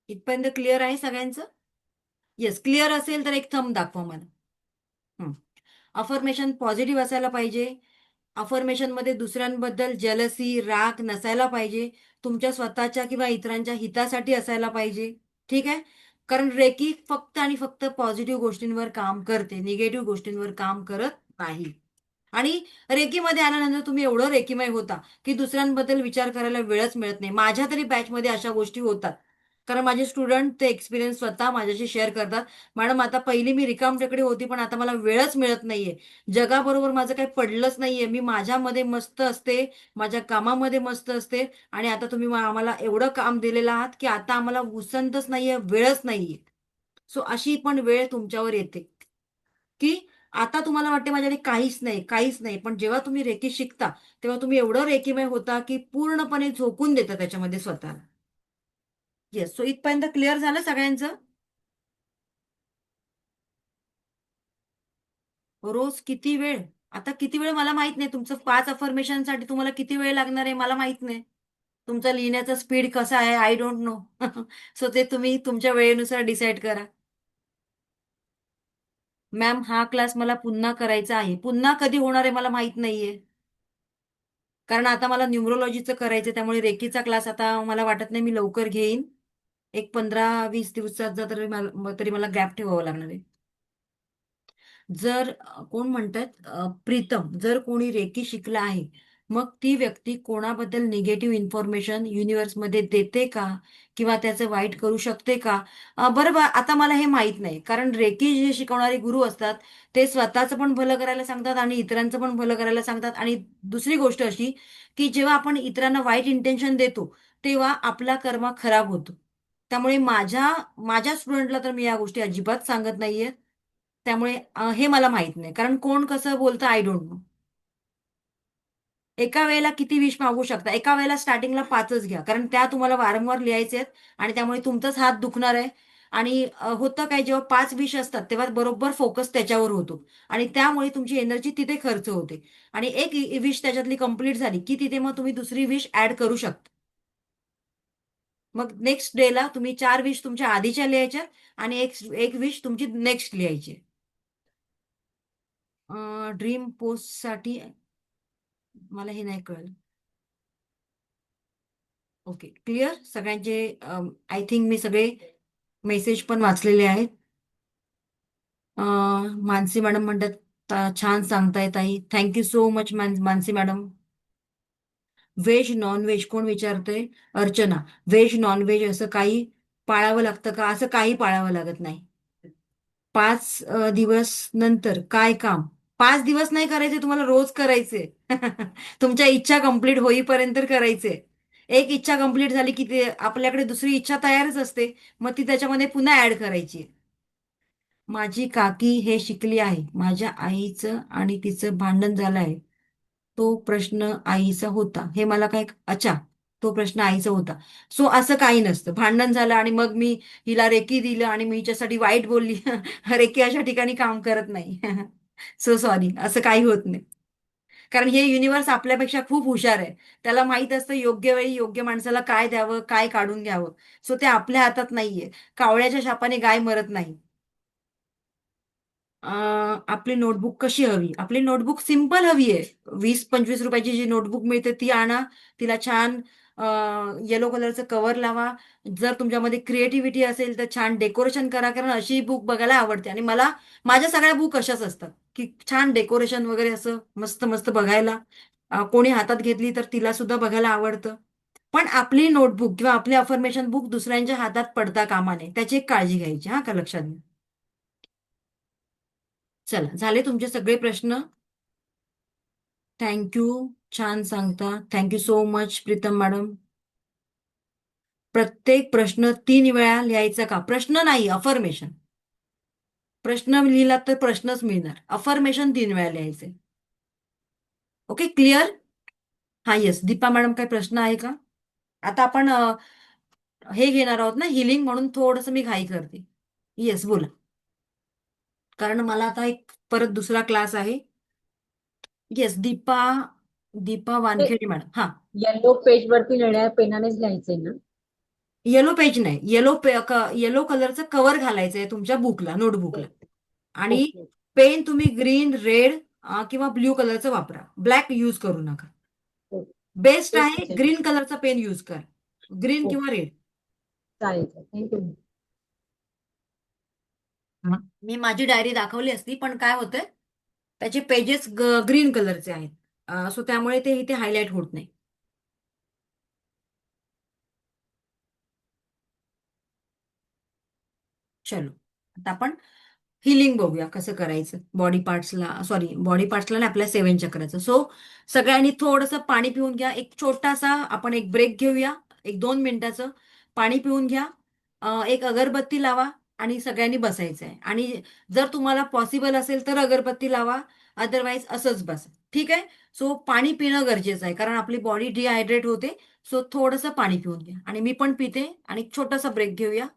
Speaker 1: इथपर्यंत क्लिअर आहे सगळ्यांचं? येस, क्लिअर असेल तर एक थंब दाखवा मला. अफर्मेशन पॉझिटिव्ह असायला पाहिजे. अफर्मेशन मध्ये दुसऱ्यांबद्दल जलसी, राग नसायला पाहिजे. तुमच्या स्वतःच्या किंवा इतरांच्या हितासाठी असायला पाहिजे. ठीक आहे? कारण रेकी फक्त आणि फक्त पॉझिटिव्ह गोष्टींवर काम करते, निगेटिव्ह गोष्टींवर काम करत नाही. आणि रेकीमध्ये आल्यानंतर तुम्ही एवढं रेकीमय होता की दुसऱ्यांबद्दल विचार करायला वेळच मिळत नाही. माझ्या तरी बॅचमध्ये अशा गोष्टी होतात. कारण माझे स्टुडंट ते एक्सपिरियन्स स्वतः माझ्याशी शेअर करतात. मॅडम, आता पहिली मी रिकामटेकडी होती, पण आता मला वेळच मिळत नाहीये. जगाबरोबर माझं काही पडलंच नाहीये. मी माझ्यामध्ये मस्त असते, माझ्या कामामध्ये मस्त असते आणि आता तुम्ही आम्हाला एवढं काम दिलेलं आहात की आता आम्हाला उसंतच नाहीये, वेळच नाहीये. सो अशी पण वेळ तुमच्यावर येते की आता तुम्हाला वाटते माझ्याकडे काहीच नाही, काहीच नाही. पण जेव्हा तुम्ही रेकी शिकता तेव्हा तुम्ही एवढं रेकीमय होता की पूर्णपणे झोकून देता त्याच्यामध्ये स्वतःला. येस. सो इथपर्यंत क्लिअर झालं सगळ्यांचं? रोज किती वेळ? आता किती वेळ मला माहित नाही, तुमचं 5 अफर्मेशनसाठी तुम्हाला किती वेळ लागणार आहे मला माहित नाही. तुमचा लिहिण्याचा स्पीड कसा आहे आय डोंट नो. सो ते तुम्ही तुमच्या वेळेनुसार डिसाईड करा. मॅम हा क्लास मला पुन्हा करायचा आहे. पुन्हा कधी होणार आहे मला माहित नाहीये. कारण आता मला न्यूमरोलॉजीचं करायचं, त्यामुळे रेकीचा क्लास आता मला वाटत नाही मी लवकर घेईन. एक 15-20 दिवसाचा तरी मला गॅप ठेवावा लागणार आहे. जर कोण म्हणतात प्रीतम, जर कोणी रेकी शिकला आहे मग ती व्यक्ती कोणाबद्दल निगेटिव्ह इन्फॉर्मेशन युनिव्हर्समध्ये देते का किंवा त्याचं वाईट करू शकते का? बरोबर, आता मला हे माहित नाही, कारण रेकी जे शिकवणारे गुरु असतात ते स्वतःचं पण भलं करायला सांगतात आणि इतरांचं पण भलं करायला सांगतात. आणि दुसरी गोष्ट अशी की जेव्हा आपण इतरांना वाईट इंटेन्शन देतो तेव्हा आपला कर्म खराब होतो. त्यामुळे माझ्या माझ्या स्टुडंटला तर मी या गोष्टी अजिबात सांगत नाहीये. त्यामुळे हे मला माहित नाही, कारण कोण कसं बोलतं आय डोंट नो. एका वेळेला किती विष मागू शकता? एका वेळेला स्टार्टिंगला 5च घ्या, कारण त्या तुम्हाला वारंवार लिहायचे आहेत आणि त्यामुळे तुमचाच हात दुखणार आहे. आणि होतं काय, जेव्हा 5 विष असतात तेव्हा बरोबर फोकस त्याच्यावर होतो आणि त्यामुळे तुमची एनर्जी तिथे खर्च होते. आणि एक विश त्याच्यातली कंप्लीट झाली की तिथे मग तुम्ही दुसरी विश ऍड करू शकता. मग नेक्स्ट डेला तुम्ही 4 विश तुमच्या आधीच्या लिहायच्या आणि एक विश तुमची नेक्स्ट लिहायची. ड्रीम पोस्टसाठी मला हे नाही कळलं. ओके, क्लिअर सगळ्यांचे. आय थिंक मी सगळे मेसेज पण वाचलेले आहेत. मानसी मॅडम म्हणतात छान सांगताय ताई, thank you so much Mansi madam. Veg non veg कोण विचारतंय? अर्चना, व्हेज नॉन व्हेज असं काही पाळावं लागतं का? असं काही पाळावं लागत नाही. 5 दिवस नंतर काय काम? 5 दिवस नाही करायचे, तुम्हाला रोज करायचे. तुमच्या इच्छा कंप्लीट होईपर्यंत करायचे. एक इच्छा कंप्लीट झाली की ते आपल्याकडे दुसरी इच्छा तयारच असते, मग ती त्याच्यामध्ये पुन्हा ऍड करायची. माझी काकी हे शिकली आहे. माझ्या आईचं आणि तिचं भांडण झालं आहे. तो प्रश्न आईचा होता. हे मला काय, अच्छा, तो प्रश्न आईचा होता. सो असं काही नसतं. भांडण झालं आणि मग मी हिला रेकी दिलं आणि मी हिच्यासाठी वाईट बोलली. रेकी अशा ठिकाणी काम करत नाही. सो सॉरी, असं काही होत नाही. कारण हे युनिव्हर्स आपल्यापेक्षा खूप हुशार आहे. त्याला माहित असतं योग्य वेळी योग्य माणसाला काय द्यावं, काय काढून घ्यावं. सो ते आपल्या हातात नाहीये. कावळ्याच्या शापाने गाय मरत नाही. आपली नोटबुक कशी हवी? आपली नोटबुक सिंपल हवी आहे. 20-25 रुपयाची जी नोटबुक मिळते ती आणा. तिला छान येलो कलरचं कव्हर लावा. जर तुमच्यामध्ये क्रिएटिव्हिटी असेल तर छान डेकोरेशन करा, कारण अशी बुक बघायला आवडते. आणि मला माझ्या सगळ्या बुक अशाच असतात की छान डेकोरेशन वगैरे असं मस्त मस्त बघायला. कोणी हातात घेतली तर तिला सुद्धा बघायला आवडतं. पण आपली नोटबुक किंवा आपली अफर्मेशन बुक दुसऱ्यांच्या हातात पडता कामा नये, त्याची एक काळजी घ्यायची, हा का लक्षात घ्या. चला, झाले तुमचे सगळे प्रश्न. थँक्यू, छान सांगता. Thank you so much Pritam madam. प्रत्येक प्रश्न 3 वेळा लिहायचा का? प्रश्न नाही, अफर्मेशन. प्रश्न लिहिला तर प्रश्नच मिळणार. अफर्मेशन 3 वेळा लिहायचे. Okay, clear? हा, येस. दीपा मॅडम, काही प्रश्न आहे का? आता आपण हे घेणार आहोत ना हिलिंग, म्हणून थोडंसं मी घाई करते. येस, बोला. कारण मला आता एक परत दुसरा क्लास आहे. Yes, Deepa Deepa Wankhede madam. हा,
Speaker 6: येलो पेज वरती निळ्या पेनानेच लिहायचंय ना?
Speaker 1: येलो पेज नाही, येलो कलरचं कव्हर घालायचंय तुमच्या बुकला, नोटबुकला. आणि
Speaker 6: ओके.
Speaker 1: पेन तुम्ही ग्रीन, रेड किंवा ब्ल्यू कलरचं वापरा. ब्लॅक यूज करू नका.
Speaker 6: ओके.
Speaker 1: बेस्ट
Speaker 6: तेच
Speaker 1: आहे
Speaker 6: विचारायचं.
Speaker 1: ग्रीन कलरचा पेन यूज करा. Green
Speaker 6: okay.
Speaker 1: किंवा रेड.
Speaker 6: चालेल, थँक्यू.
Speaker 1: मी माझी डायरी दाखवली असती, पण काय होतंय त्याचे पेजेस ग्रीन कलरचे आहेत. सो त्यामुळे ते इथे हायलाइट होत नाही. चलो, आता आपण हिलिंग बघूया कसं करायचं. बॉडी पार्ट्सला नाही, आपल्या 7 चक्राचं. सो सगळ्यांनी थोडंसं पाणी पिऊन घ्या. एक छोटासा आपण एक ब्रेक घेऊया, 1-2 मिनिटाचं. पाणी पिऊन घ्या. एक अगरबत्ती लावा आणि सगळ्यांनी बसायचं आहे. आणि जर तुम्हाला पॉसिबल असेल तर अगरबत्ती लावा, अदरवाईज असंच बसा. ठीक आहे? सो पाणी पिणं गरजेचं आहे, कारण आपली बॉडी डिहायड्रेट होते. सो थोडंसं पाणी पिऊन घ्या. आणि मी पण पिते आणि एक छोटासा ब्रेक घेऊया.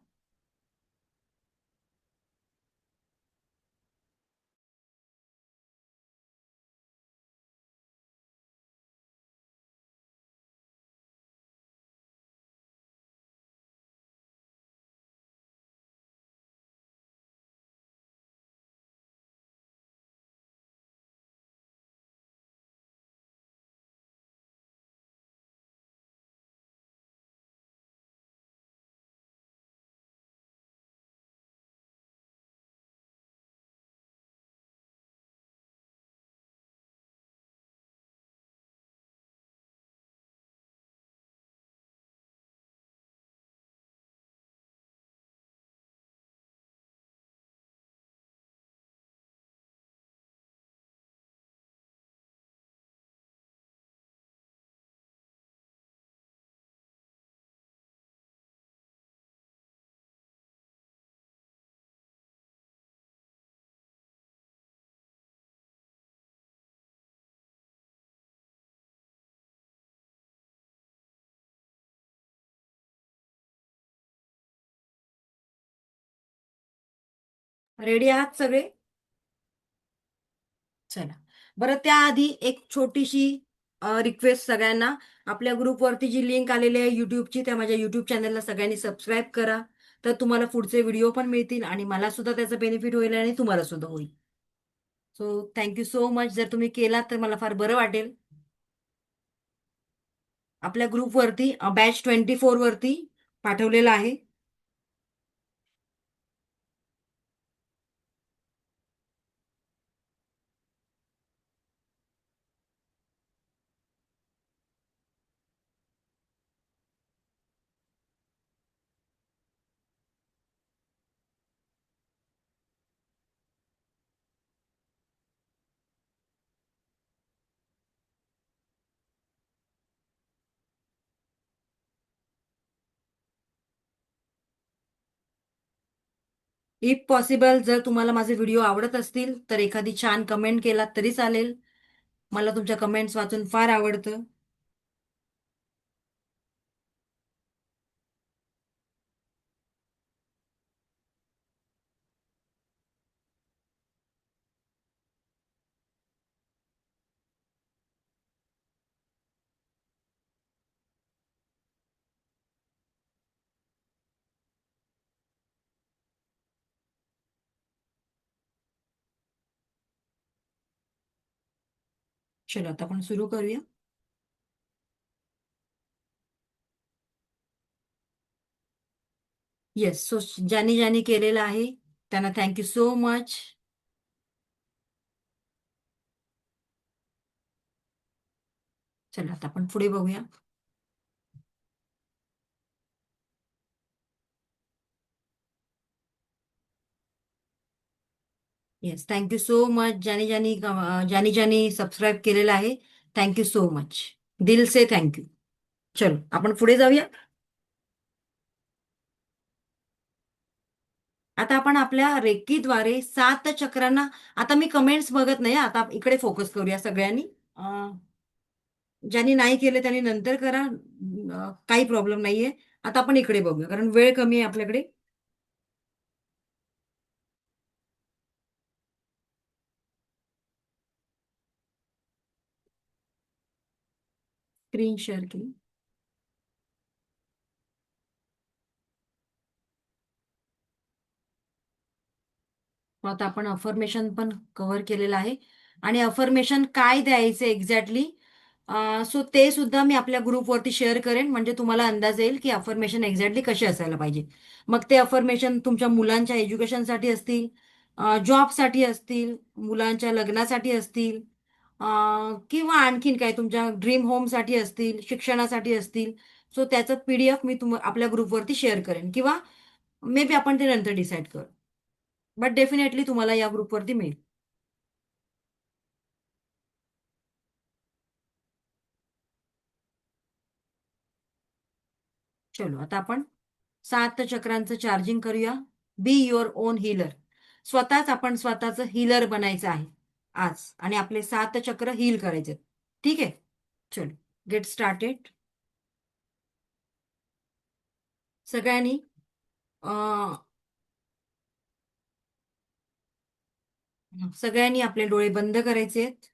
Speaker 1: रेडी आहात सगळे? चला. बरं, त्याआधी एक छोटीशी रिक्वेस्ट सगळ्यांना. आपल्या ग्रुपवरती जी लिंक आलेली आहे युट्यूबची, त्या माझ्या युट्यूब चॅनलला सगळ्यांनी सबस्क्राईब करा. तर तुम्हाला पुढचे व्हिडिओ पण मिळतील आणि मला सुद्धा त्याचं बेनिफिट होईल आणि तुम्हाला सुद्धा होईल. So thank you so much. जर तुम्ही केलात तर मला फार बरं वाटेल. आपल्या ग्रुपवरती बॅच 24 वरती पाठवलेलं आहे. इफ पॉसिबल, जर तुम्हाला माझे व्हिडिओ आवडत असतील तर एखादी छान कमेंट केलात तरी चालेल. मला तुमच्या कमेंट्स वाचून फार आवडतं. चलो, आता आपण सुरू करूया. येस. सो ज्यांनी ज्यांनी केलेलं आहे त्यांना थँक्यू सो मच. चला, आता आपण पुढे बघूया. Yes, thank you so much. ज्यांनी सबस्क्राईब केलेलं आहे, थँक्यू सो मच. दिल से थँक्यू. चलो, आपण पुढे जाऊया. आता आपण आपल्या रेकीद्वारे 7 चक्रांना, आता मी कमेंट्स बघत नाही, आता इकडे फोकस करूया सगळ्यांनी. ज्यांनी नाही केले त्यांनी नंतर करा. काही प्रॉब्लेम नाहीये. आता आपण इकडे बघूया कारण वेळ कमी आहे आपल्याकडे. स्क्रीन शेअर केली. मग आता आपण अफर्मेशन पण कव्हर केलेलं आहे आणि अफर्मेशन काय द्यायचे एक्झॅक्टली, सो ते सुद्धा मी आपल्या ग्रुपवरती शेअर करेन, म्हणजे तुम्हाला अंदाज येईल की अफर्मेशन एक्झॅक्टली कसे असायला पाहिजे. मग ते अफर्मेशन तुमच्या मुलांच्या एज्युकेशनसाठी असतील, जॉबसाठी असतील, मुलांच्या लग्नासाठी असतील, किंवा आणखीन काय तुमच्या ड्रीम होमसाठी असतील, शिक्षणासाठी असतील. सो त्याचं PDF मी आपल्या ग्रुपवरती शेअर करेन किंवा मे बी आपण ते नंतर डिसाईड करू. बट डेफिनेटली तुम्हाला या ग्रुपवरती मिळेल. चलो, आता आपण 7 चक्रांचं चार्जिंग करूया. Be your own healer. स्वतःच आपण स्वतःचं हिलर बनायचं आहे आज आणि आपले 7 चक्र हील करायचे. ठीक आहे. चलो, गेट स्टार्टेड. सगळ्यांनी आपले डोळे बंद करायचे आहेत.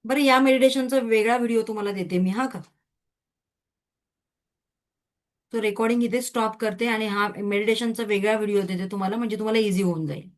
Speaker 1: बरं, या मेडिटेशनचा वेगळा व्हिडिओ तुम्हाला देते मी, हा का. तो रेकॉर्डिंग इथे स्टॉप करते आणि हा मेडिटेशनचा वेगळा व्हिडिओ देते तुम्हाला, म्हणजे तुम्हाला इझी होऊन जाईल.